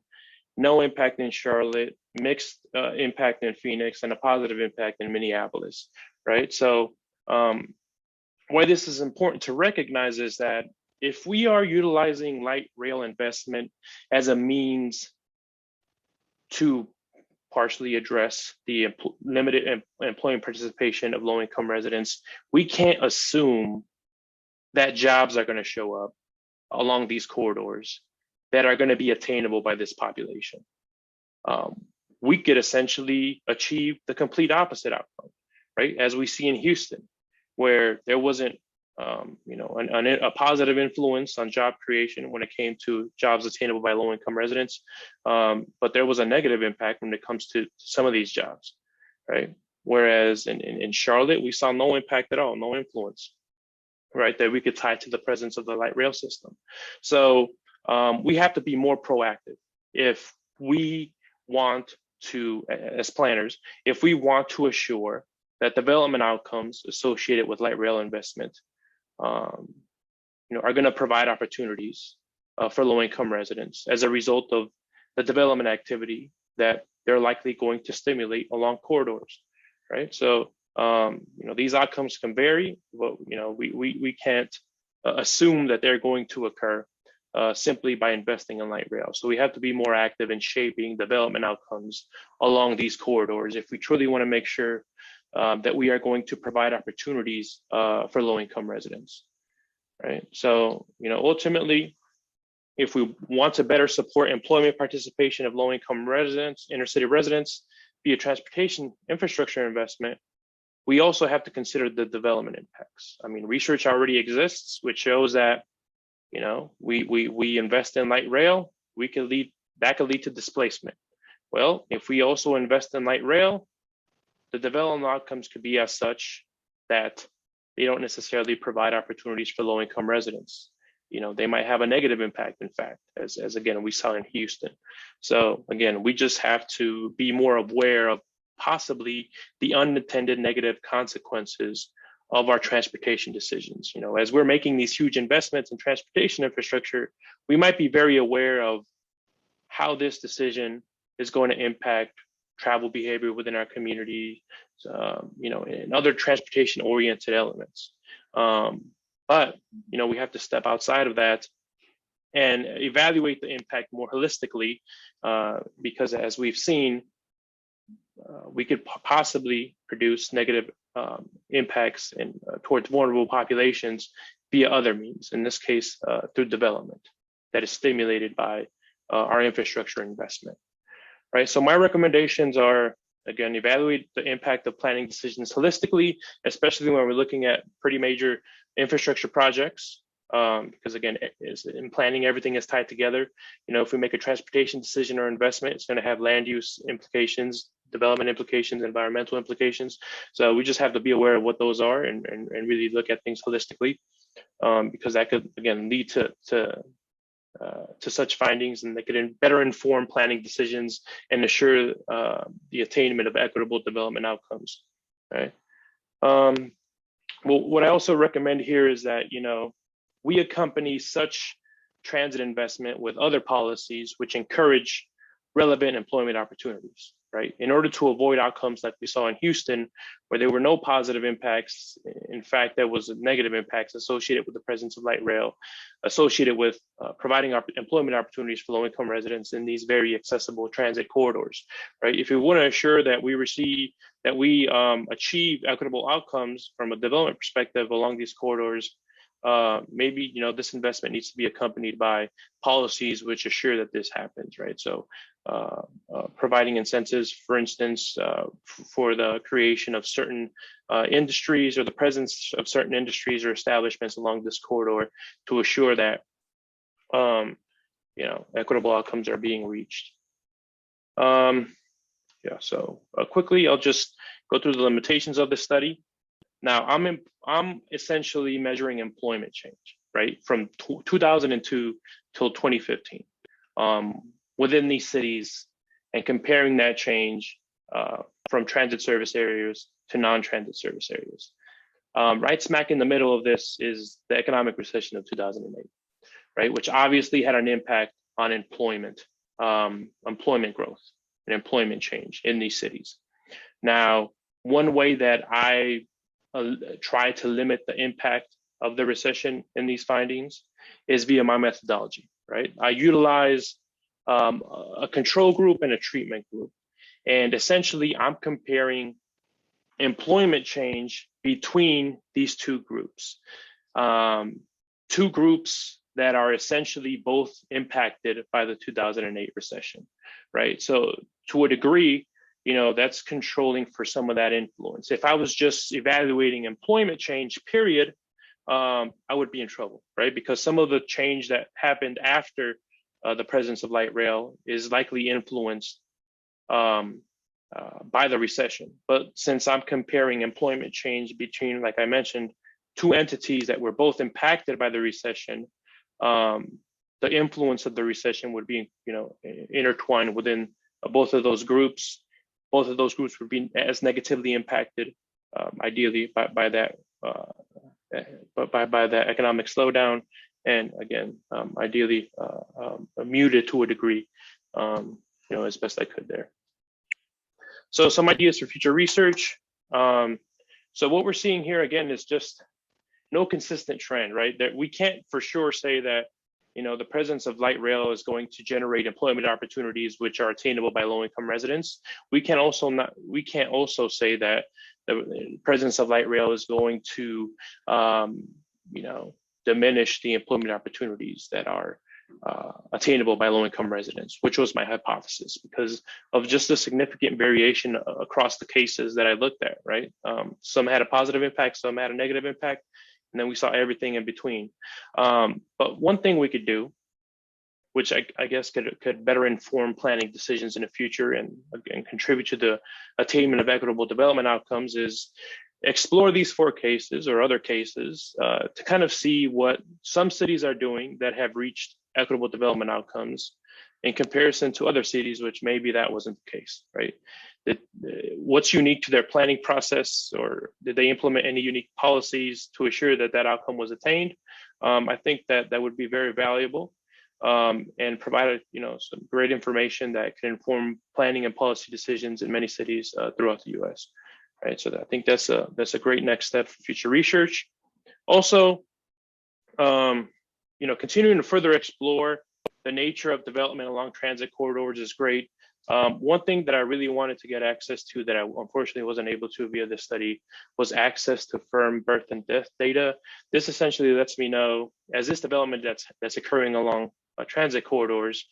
no impact in Charlotte, mixed impact in Phoenix, and a positive impact in Minneapolis, right? So why this is important to recognize is that if we are utilizing light rail investment as a means to partially address the limited employment participation of low-income residents, we can't assume that jobs are going to show up along these corridors that are going to be attainable by this population. We could essentially achieve the complete opposite outcome, right? As we see in Houston, where there wasn't a positive influence on job creation when it came to jobs attainable by low-income residents, but there was a negative impact when it comes to some of these jobs, right? Whereas in Charlotte, we saw no impact at all, no influence, right? That we could tie to the presence of the light rail system. So we have to be more proactive if we want to, as planners, if we want to assure that development outcomes associated with light rail investment are going to provide opportunities for low-income residents as a result of the development activity that they're likely going to stimulate along corridors, right? So, these outcomes can vary, but we can't assume that they're going to occur simply by investing in light rail. So we have to be more active in shaping development outcomes along these corridors if we truly want to make sure that we are going to provide opportunities for low-income residents, right? So, ultimately, if we want to better support employment participation of low-income residents, inner-city residents, via transportation infrastructure investment, we also have to consider the development impacts. I mean, research already exists, which shows that, we invest in light rail, that could lead to displacement. Well, if we also invest in light rail, the development outcomes could be as such that they don't necessarily provide opportunities for low-income residents. They might have a negative impact, in fact, as again, we saw in Houston. So again, we just have to be more aware of possibly the unintended negative consequences of our transportation decisions. As we're making these huge investments in transportation infrastructure, we might be very aware of how this decision is going to impact travel behavior within our community, and other transportation-oriented elements. But we have to step outside of that and evaluate the impact more holistically, because as we've seen, we could possibly produce negative impacts towards vulnerable populations via other means, in this case, through development that is stimulated by our infrastructure investment, right? So my recommendations are, again, evaluate the impact of planning decisions holistically, especially when we're looking at pretty major infrastructure projects, because again, in planning, everything is tied together. If we make a transportation decision or investment, it's going to have land use implications, development implications, environmental implications. So we just have to be aware of what those are and really look at things holistically, because that could, again, lead to such findings, and they could better inform planning decisions and assure the attainment of equitable development outcomes, right? Well, what I also recommend here is that, we accompany such transit investment with other policies which encourage relevant employment opportunities, right? In order to avoid outcomes like we saw in Houston, where there were no positive impacts. In fact, there was negative impacts associated with the presence of light rail, associated with providing employment opportunities for low-income residents in these very accessible transit corridors, right? If we want to ensure that we achieve equitable outcomes from a development perspective along these corridors, maybe this investment needs to be accompanied by policies which assure that this happens, right? So providing incentives, for instance, for the creation of certain industries or the presence of certain industries or establishments along this corridor to assure that equitable outcomes are being reached. So quickly, I'll just go through the limitations of the study. Now, I'm essentially measuring employment change, right, from 2002 till 2015 within these cities, and comparing that change from transit service areas to non-transit service areas. Right smack in the middle of this is the economic recession of 2008, right, which obviously had an impact on employment growth and employment change in these cities. Now, one way that I try to limit the impact of the recession in these findings is via my methodology, right? I utilize a control group and a treatment group. And essentially, I'm comparing employment change between these two groups. Two groups that are essentially both impacted by the 2008 recession, right? So to a degree, that's controlling for some of that influence. If I was just evaluating employment change, period, I would be in trouble, right? Because some of the change that happened after the presence of light rail is likely influenced by the recession. But since I'm comparing employment change between, like I mentioned, two entities that were both impacted by the recession, the influence of the recession would be, intertwined within both of those groups. Both of those groups would be as negatively impacted, ideally, by that economic slowdown, and again, ideally, muted to a degree, as best I could there. So some ideas for future research. So what we're seeing here again is just no consistent trend, right? That we can't for sure say that, the presence of light rail is going to generate employment opportunities which are attainable by low-income residents. We can't also say that the presence of light rail is going to, diminish the employment opportunities that are attainable by low-income residents, which was my hypothesis because of just the significant variation across the cases that I looked at, right? Some had a positive impact, some had a negative impact, and then we saw everything in between. But one thing we could do, which I guess could better inform planning decisions in the future and contribute to the attainment of equitable development outcomes, is explore these 4 cases or other cases to kind of see what some cities are doing that have reached equitable development outcomes in comparison to other cities, which maybe that wasn't the case, right? What's unique to their planning process, or did they implement any unique policies to assure that that outcome was attained? I think that would be very valuable and provide some great information that can inform planning and policy decisions in many cities throughout the U.S. Right, so I think that's a great next step for future research. Also, continuing to further explore the nature of development along transit corridors is great. One thing that I really wanted to get access to that I unfortunately wasn't able to via this study was access to firm birth and death data. This essentially lets me know, as this development that's occurring along transit corridors,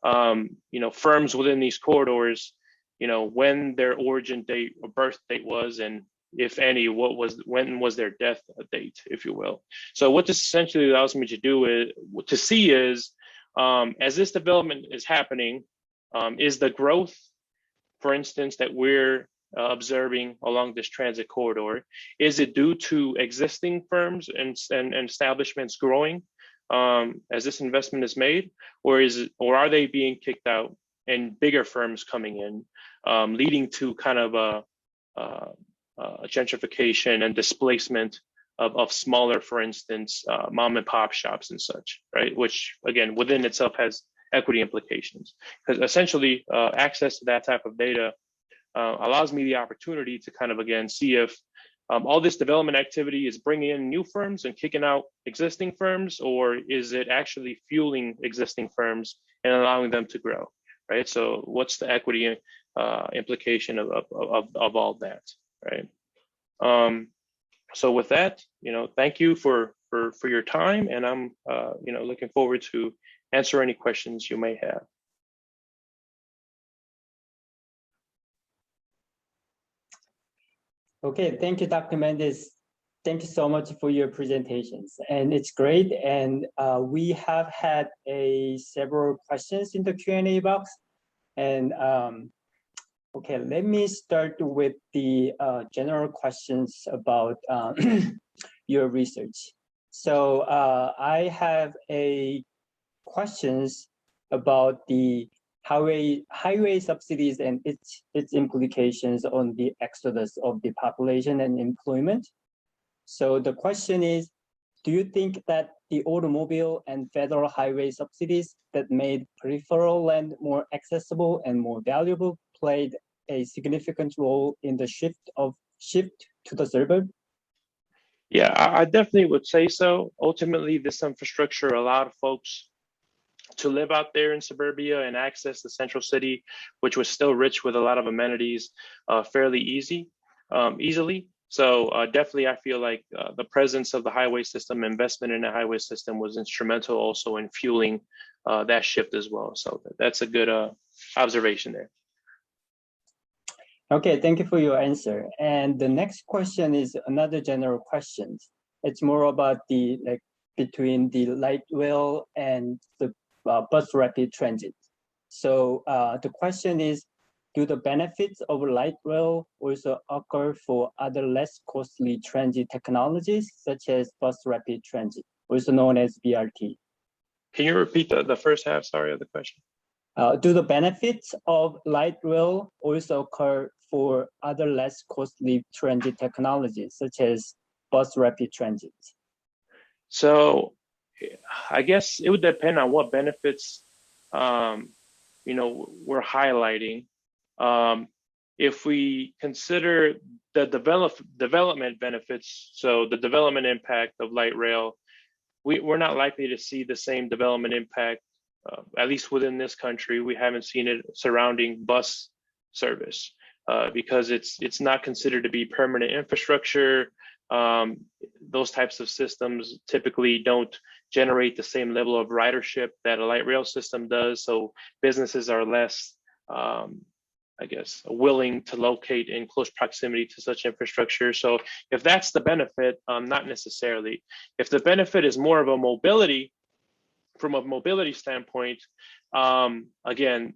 firms within these corridors, when their origin date or birth date was, and if any, when was their death date, if you will. So what this essentially allows me to do is, as this development is happening, is the growth, for instance, that we're observing along this transit corridor, is it due to existing firms and establishments growing as this investment is made, or are they being kicked out and bigger firms coming in, leading to kind of a gentrification and displacement of smaller, for instance, mom and pop shops and such, right? Which again, within itself has equity implications, because essentially access to that type of data allows me the opportunity to kind of, again, see if all this development activity is bringing in new firms and kicking out existing firms, or is it actually fueling existing firms and allowing them to grow, right? So what's the equity implication of all that, right? So with that, thank you for your time, and I'm looking forward to answer any questions you may have. Okay, thank you, Dr. Mendez. Thank you so much for your presentations, and it's great. And we have had several questions in the Q&A box. And okay, let me start with the general questions about your research. So I have questions about the highway subsidies and its implications on the exodus of the population and employment. So the question is, do you think that the automobile and federal highway subsidies that made peripheral land more accessible and more valuable played a significant role in the shift to the suburb? Yeah, I definitely would say so. Ultimately, this infrastructure allowed folks to live out there in suburbia and access the central city, which was still rich with a lot of amenities, fairly easily. So definitely, I feel like the presence of the highway system, investment in the highway system was instrumental also in fueling that shift as well. So that's a good observation there. Okay, thank you for your answer. And the next question is another general question. It's more about the between the light rail and the bus rapid transit. So the question is, do the benefits of light rail also occur for other less costly transit technologies, such as bus rapid transit, also known as BRT? Can you repeat the first half, sorry, of the question? Do the benefits of light rail also occur for other less costly transit technologies, such as bus rapid transit? So I guess it would depend on what benefits, we're highlighting. If we consider the development benefits, so the development impact of light rail, we're not likely to see the same development impact, at least within this country. We haven't seen it surrounding bus service because it's not considered to be permanent infrastructure. Those types of systems typically don't generate the same level of ridership that a light rail system does. So businesses are less, willing to locate in close proximity to such infrastructure. So if that's the benefit, not necessarily. If the benefit is more of a mobility, from a mobility standpoint, again,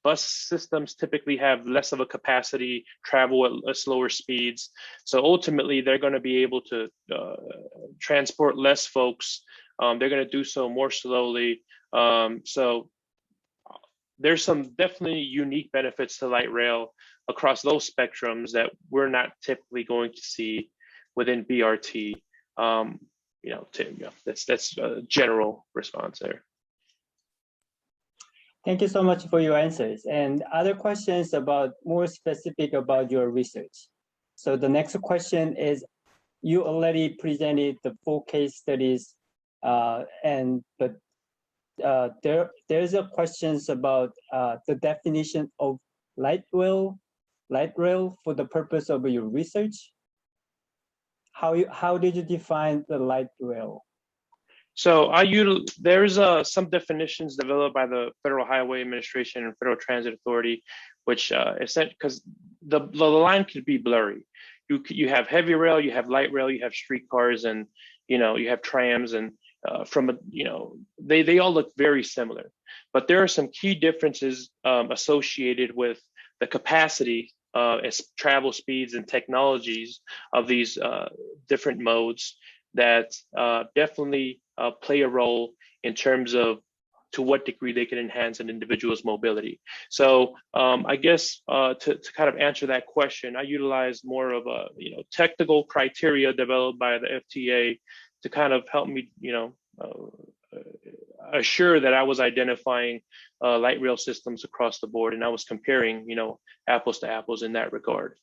bus systems typically have less of a capacity, travel at slower speeds. So ultimately, they're going to be able to transport less folks. They're going to do so more slowly. So there's some definitely unique benefits to light rail across those spectrums that we're not typically going to see within BRT. That's a general response there. Thank you so much for your answers. And other questions about more specific about your research. So the next question is, you already presented the 4 case studies, but there's a questions about the definition of light rail for the purpose of your research. How did you define the light rail? So there's some definitions developed by the Federal Highway Administration and Federal Transit Authority, which because the line could be blurry. You have heavy rail, you have light rail, you have streetcars, and you have trams, and they all look very similar. But there are some key differences associated with the capacity, as travel speeds and technologies of these different modes that definitely play a role in terms of to what degree they can enhance an individual's mobility. So I guess to kind of answer that question, I utilize more of a technical criteria developed by the FTA to kind of help me assure that I was identifying light rail systems across the board, and I was comparing apples to apples in that regard.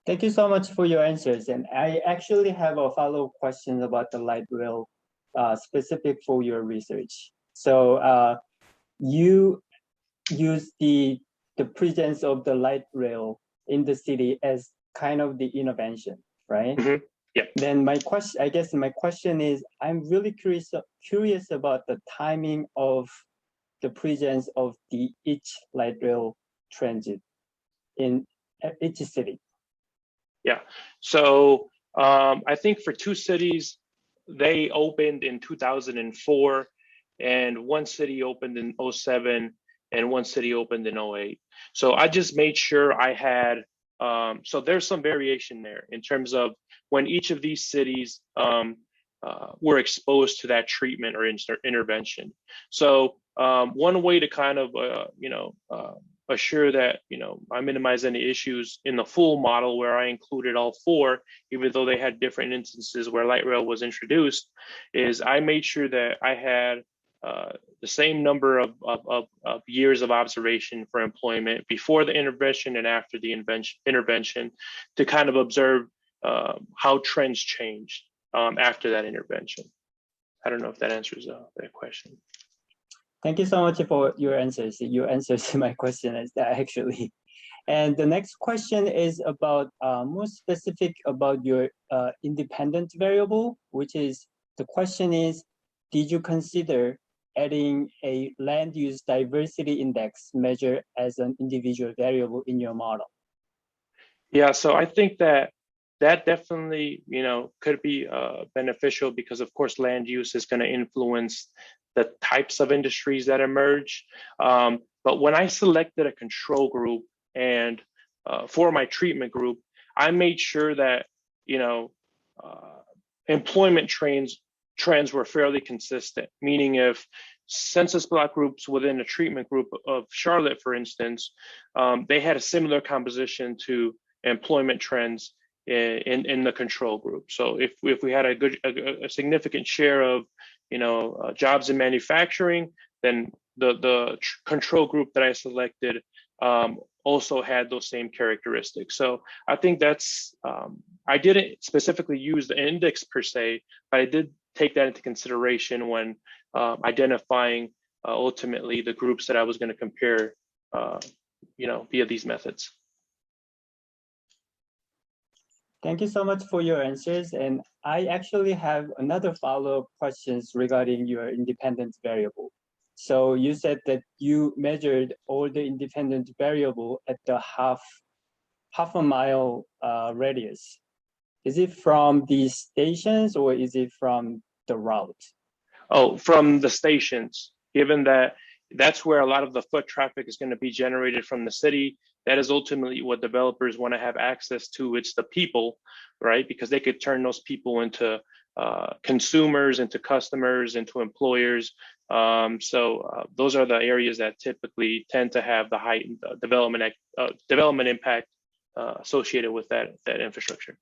Thank you so much for your answers. And I actually have a follow-up question about the light rail specific for your research. So you use the presence of the light rail in the city as kind of the intervention, right? Mm-hmm. Yeah. Then my question is, I'm really curious about the timing of the presence of each light rail transit in each city. Yeah, so I think for 2 cities, they opened in 2004, and 1 city opened in 2007, and 1 city opened in 2008. So I just made sure I had, so there's some variation there in terms of when each of these cities were exposed to that treatment or intervention. So one way to kind of, assure that I minimize any issues in the full model where I included all 4, even though they had different instances where light rail was introduced, is I made sure that I had the same number of years of observation for employment before the intervention and after the intervention to kind of observe how trends changed after that intervention. I don't know if that answers that question. Thank you so much for your answers. Your answers to my question is actually. And the next question is about more specific about your independent variable, which is the question is, did you consider adding a land use diversity index measure as an individual variable in your model? Yeah, so I think that definitely, could be beneficial because of course land use is going to influence the types of industries that emerge. But when I selected a control group and for my treatment group, I made sure that, employment trends were fairly consistent, meaning if census block groups within a treatment group of Charlotte, for instance, they had a similar composition to employment trends in the control group. So if we had a significant share of jobs in manufacturing, then the control group that I selected also had those same characteristics. So I think that's I didn't specifically use the index per se, but I did take that into consideration when identifying ultimately the groups that I was going to compare via these methods. Thank you so much for your answers. And I actually have another follow-up questions regarding your independent variable. So you said that you measured all the independent variable at the half a mile radius. Is it from the stations or is it from the route? Oh, from the stations, given that that's where a lot of the foot traffic is going to be generated from the city. That is ultimately what developers want to have access to. It's the people, right? Because they could turn those people into consumers, into customers, into employers. So those are the areas that typically tend to have the heightened development impact associated with that infrastructure.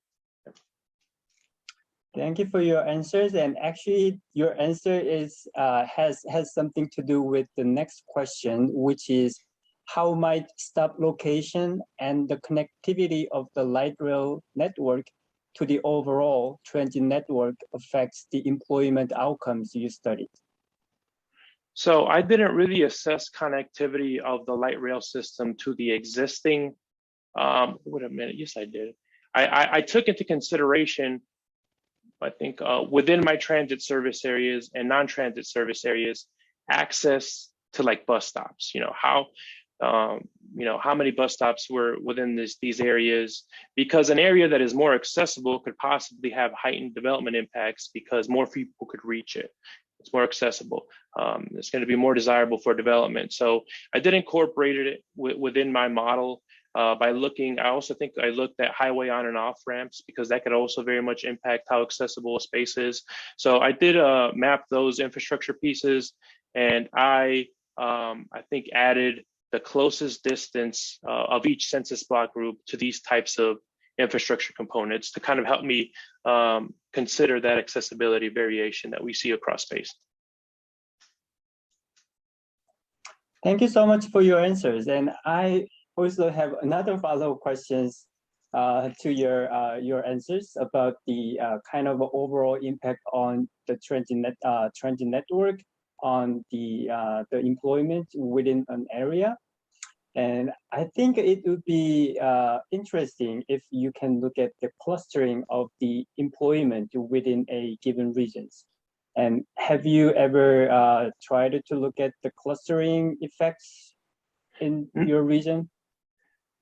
Thank you for your answers. And actually, your answer is has something to do with the next question, which is how might stop location and the connectivity of the light rail network to the overall transit network affects the employment outcomes you studied? So I didn't really assess connectivity of the light rail system to the existing. Wait a minute. Yes, I did. I took into consideration, I think, within my transit service areas and non-transit service areas, access to like bus stops. How many bus stops were within these areas? Because an area that is more accessible could possibly have heightened development impacts because more people could reach it. It's more accessible. It's going to be more desirable for development. So I did incorporate it within my model by looking. I also think I looked at highway on and off ramps because that could also very much impact how accessible a space is. So I did map those infrastructure pieces, and I think added the closest distance of each census block group to these types of infrastructure components to kind of help me consider that accessibility variation that we see across space. Thank you so much for your answers. And I also have another follow-up questions to your answers about the kind of overall impact on the transit network on the employment within an area. And I think it would be interesting if you can look at the clustering of the employment within a given regions. And have you ever tried to look at the clustering effects in your region?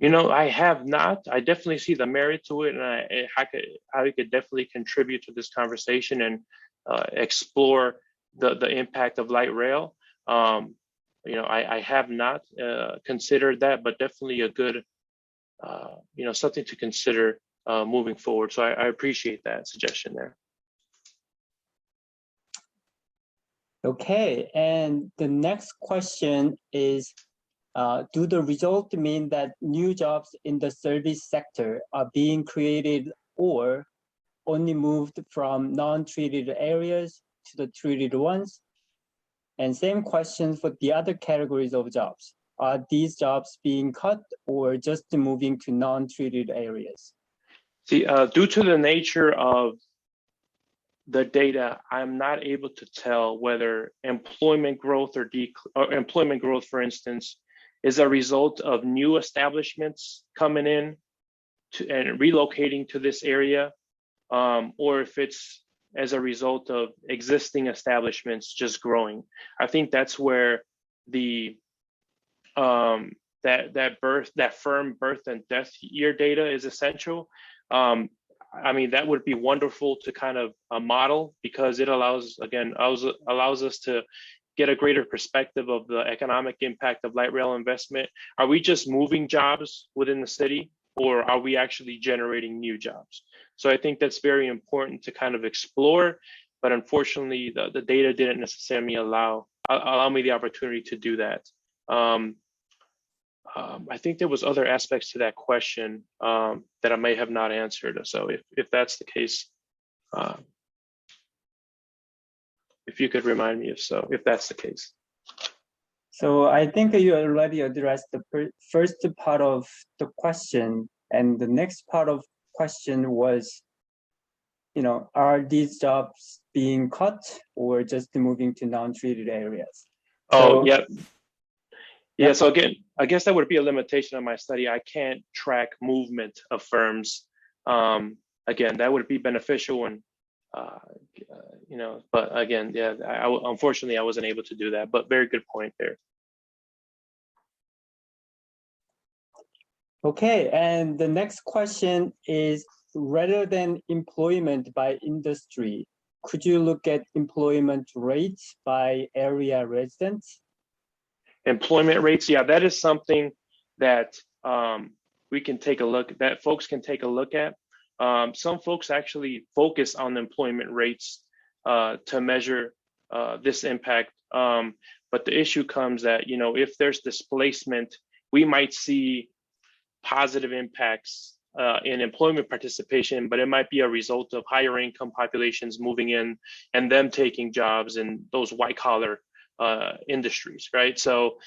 I have not. I definitely see the merit to it, and how it could definitely contribute to this conversation and explore the impact of light rail. I have not considered that, but definitely a good, something to consider moving forward. So I appreciate that suggestion there. Okay, and the next question is, do the results mean that new jobs in the service sector are being created or only moved from non-treated areas to the treated ones? And same question for the other categories of jobs. Are these jobs being cut or just moving to non-treated areas? See, due to the nature of the data, I'm not able to tell whether employment growth or employment growth, for instance, is a result of new establishments coming in and relocating to this area, or if it's as a result of existing establishments just growing. I think that's where the that firm birth and death year data is essential. I mean, that would be wonderful to kind of model, because it allows us to get a greater perspective of the economic impact of light rail investment. Are we just moving jobs within the city, or are we actually generating new jobs? So I think that's very important to kind of explore, but unfortunately the data didn't necessarily allow me the opportunity to do that. I think there was other aspects to that question that I may have not answered. So if that's the case, if you could remind me if that's the case. So I think you already addressed the first part of the question, and the next part of question was, are these jobs being cut or just moving to non-treated areas? Oh, yeah. Yeah, so again, I guess that would be a limitation of my study. I can't track movement of firms. Again, that would be beneficial, and but again, yeah, unfortunately I wasn't able to do that, but very good point there. Okay, and the next question is, rather than employment by industry, could you look at employment rates by area residents? Employment rates, yeah, that is something that we can take a look, that folks can take a look at. Some folks actually focus on the employment rates to measure this impact. But the issue comes that, if there's displacement, we might see positive impacts in employment participation, but it might be a result of higher income populations moving in and them taking jobs in those white collar industries, right? So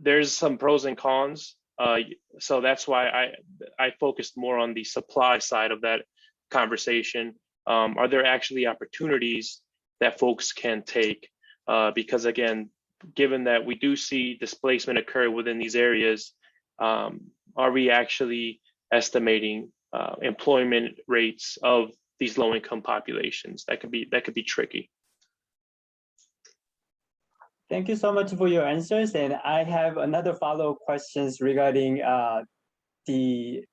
there's some pros and cons. So that's why I focused more on the supply side of that conversation. Are there actually opportunities that folks can take? Because again, given that we do see displacement occur within these areas, are we actually estimating employment rates of these low-income populations? That could be tricky. Thank you so much for your answers, and I have another follow-up questions regarding the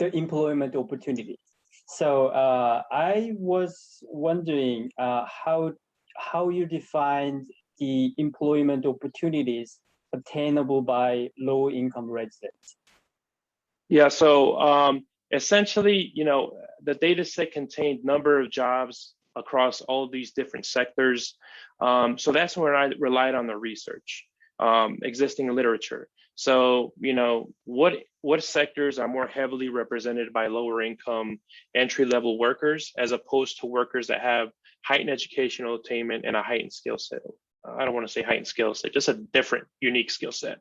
employment opportunities. So I was wondering how you define the employment opportunities attainable by low-income residents. Yeah, so essentially, the data set contained number of jobs across all these different sectors. So that's where I relied on the research, existing literature. So, what sectors are more heavily represented by lower income entry-level workers, as opposed to workers that have heightened educational attainment and a heightened skill set? I don't want to say heightened skill set, just a different, unique skill set.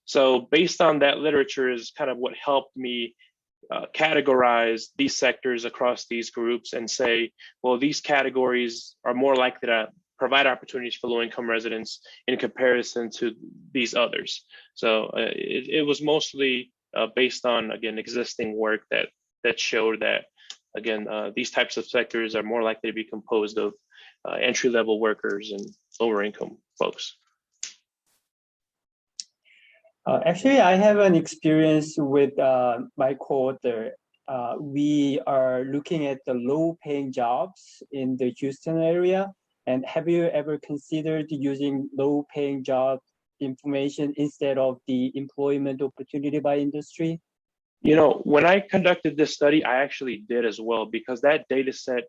So based on that literature is kind of what helped me categorize these sectors across these groups and say, well, these categories are more likely to provide opportunities for low-income residents in comparison to these others. So it was mostly based on, again, existing work that showed that, again, these types of sectors are more likely to be composed of entry-level workers and lower-income folks. Actually, I have an experience with my co-author. We are looking at the low-paying jobs in the Houston area. And have you ever considered using low-paying job information instead of the employment opportunity by industry? When I conducted this study, I actually did as well, because that data set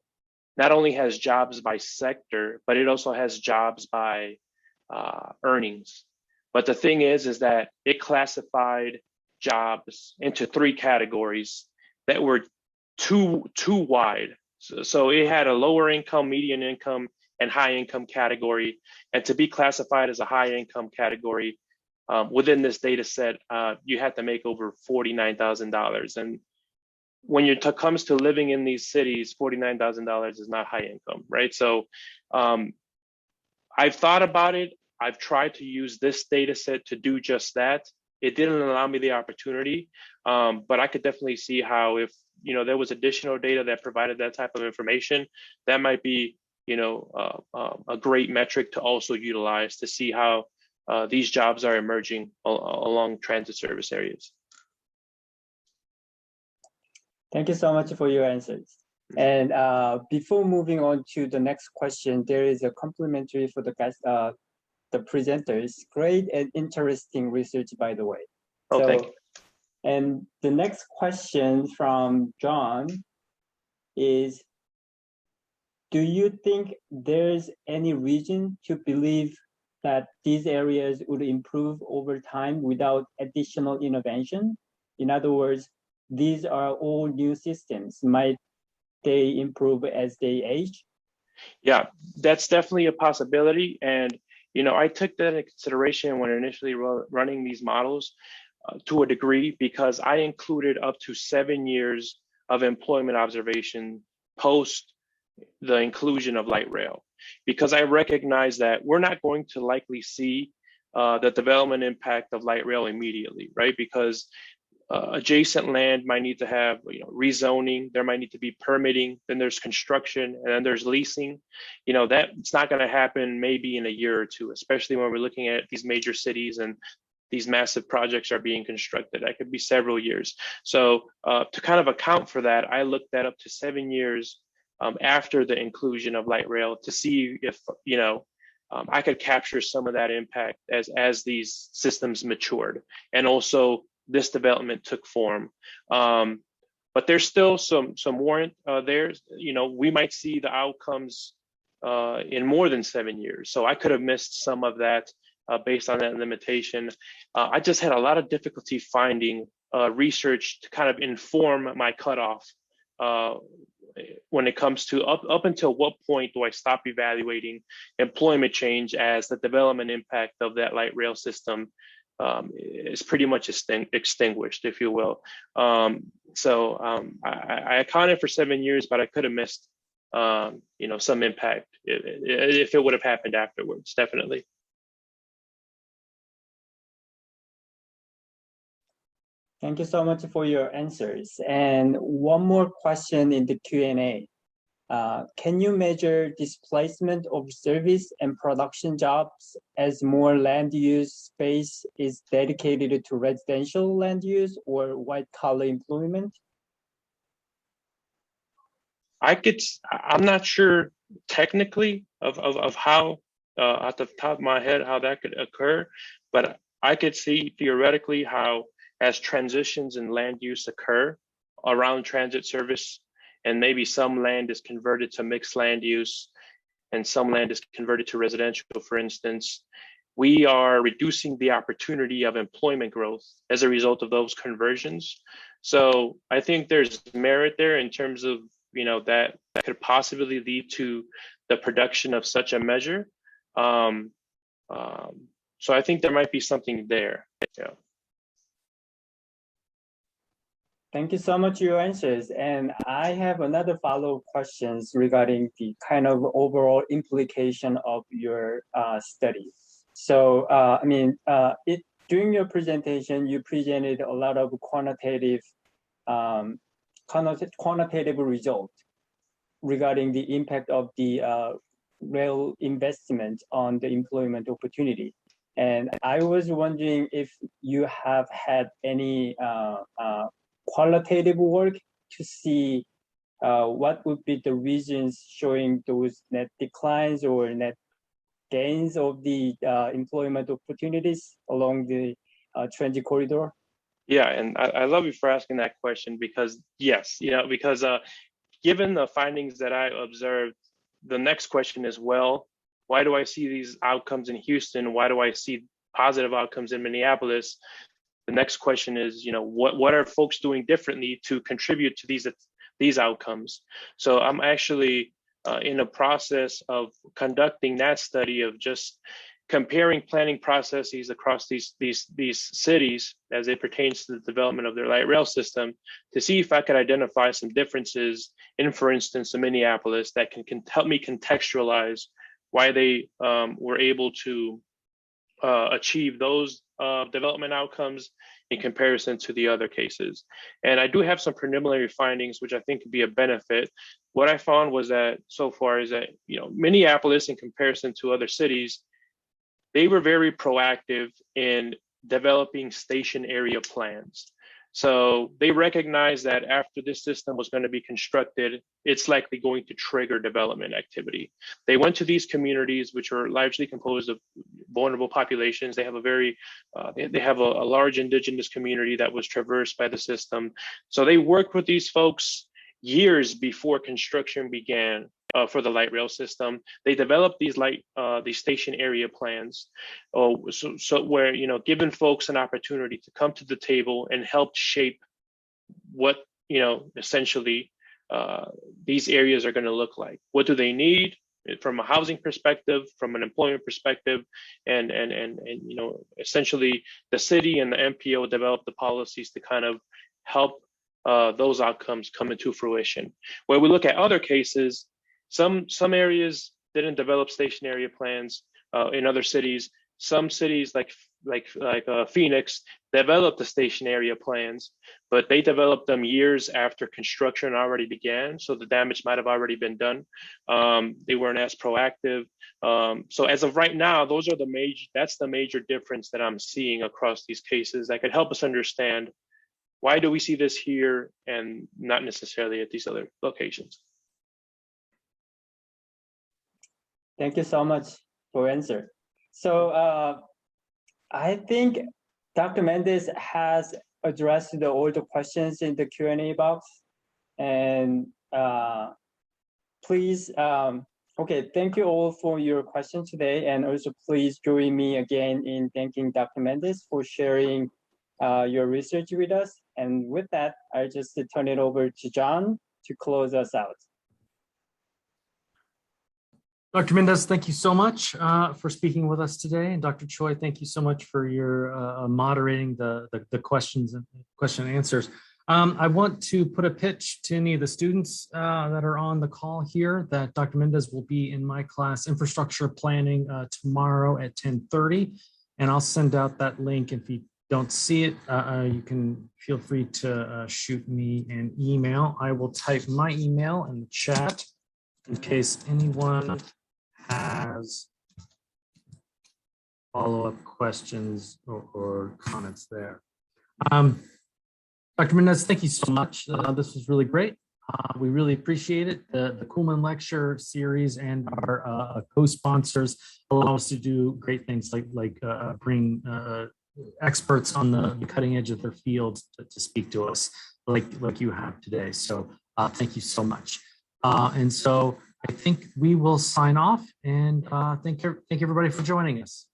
not only has jobs by sector, but it also has jobs by earnings. But the thing is that it classified jobs into 3 categories that were too wide. So it had a lower income, median income, and high income category. And to be classified as a high income category within this data set, you had to make over $49,000. And when it comes to living in these cities, $49,000 is not high income, right? So I've thought about it. I've tried to use this data set to do just that. It didn't allow me the opportunity, but I could definitely see how if there was additional data that provided that type of information, that might be a great metric to also utilize to see how these jobs are emerging along transit service areas. Thank you so much for your answers. And before moving on to the next question, there is a complimentary for the guys, the presenters. Great and interesting research, by the way. Oh, thank you. And the next question from John is, do you think there's any reason to believe that these areas would improve over time without additional intervention? In other words, these are all new systems. Might they improve as they age? Yeah, that's definitely a possibility. And, I took that into consideration when initially running these models to a degree, because I included up to 7 years of employment observation post the inclusion of light rail, because I recognize that we're not going to likely see the development impact of light rail immediately, right? Because adjacent land might need to have rezoning, there might need to be permitting, then there's construction, and then there's leasing. That it's not going to happen maybe in a year or two, especially when we're looking at these major cities and these massive projects are being constructed. That could be several years. So to kind of account for that, I looked at up to 7 years after the inclusion of light rail to see if I could capture some of that impact as these systems matured, and also this development took form. But there's still some warrant there. We might see the outcomes in more than 7 years. So I could have missed some of that based on that limitation. I just had a lot of difficulty finding research to kind of inform my cutoff when it comes to up until what point do I stop evaluating employment change as the development impact of that light rail system is pretty much extinguished, if you will. I accounted for 7 years, but I could have missed, some impact if it would have happened afterwards, definitely. Thank you so much for your answers. And one more question in the Q&A. Can you measure displacement of service and production jobs as more land use space is dedicated to residential land use or white collar employment? I'm not sure technically of how, at the top of my head, how that could occur, but I could see theoretically how as transitions in land use occur around transit service, and maybe some land is converted to mixed land use and some land is converted to residential, for instance, we are reducing the opportunity of employment growth as a result of those conversions. So I think there's merit there in terms of, that could possibly lead to the production of such a measure. So I think there might be something there. Yeah. Thank you so much for your answers. And I have another follow-up questions regarding the kind of overall implication of your study. So, during your presentation, you presented a lot of quantitative result regarding the impact of the rail investment on the employment opportunity. And I was wondering if you have had any qualitative work to see what would be the reasons showing those net declines or net gains of the employment opportunities along the transit corridor? Yeah, and I love you for asking that question, because yes, because given the findings that I observed, the next question is, well, why do I see these outcomes in Houston? Why do I see positive outcomes in Minneapolis? The next question is, what are folks doing differently to contribute to these outcomes? So I'm actually in a process of conducting that study of just, comparing planning processes across these cities as it pertains to the development of their light rail system to see if I could identify some differences in, for instance, the Minneapolis that can help me contextualize why they were able to achieve those development outcomes in comparison to the other cases. And I do have some preliminary findings, which I think could be a benefit. What I found was that so far is that, Minneapolis in comparison to other cities, they were very proactive in developing station area plans. So they recognized that after this system was going to be constructed, it's likely going to trigger development activity. They went to these communities, which are largely composed of vulnerable populations. They have a large indigenous community that was traversed by the system. So they worked with these folks years before construction began for the light rail system. They developed these station area plans, so where given folks an opportunity to come to the table and help shape what essentially these areas are going to look like. What do they need from a housing perspective, from an employment perspective, and essentially the city and the MPO developed the policies to kind of help those outcomes come into fruition. Where we look at other cases, some areas didn't develop station area plans in other cities. Some cities like Phoenix developed the station area plans, but they developed them years after construction already began. So the damage might have already been done. They weren't as proactive. So as of right now, that's the major difference that I'm seeing across these cases that could help us understand why do we see this here and not necessarily at these other locations. Thank you so much for your answer. So I think Dr. Mendez has addressed all the questions in the Q&A box. And please, okay, thank you all for your questions today. And also please join me again in thanking Dr. Mendez for sharing your research with us. And with that, I just turn it over to John to close us out. Dr. Mendez, thank you so much for speaking with us today. And Dr. Choi, thank you so much for your moderating the questions and question and answers. I want to put a pitch to any of the students that are on the call here that Dr. Mendez will be in my class, Infrastructure Planning, tomorrow at 10:30. And I'll send out that link. If you don't see it, you can feel free to shoot me an email. I will type my email in the chat in case anyone has follow-up questions or comments there. Dr. Mendez, thank you so much. This was really great. We really appreciate it. The Kuhlman Lecture Series and our co-sponsors allow us to do great things like bring experts on the cutting edge of their field to speak to us like you have today. So thank you so much. And so I think we will sign off and thank everybody for joining us.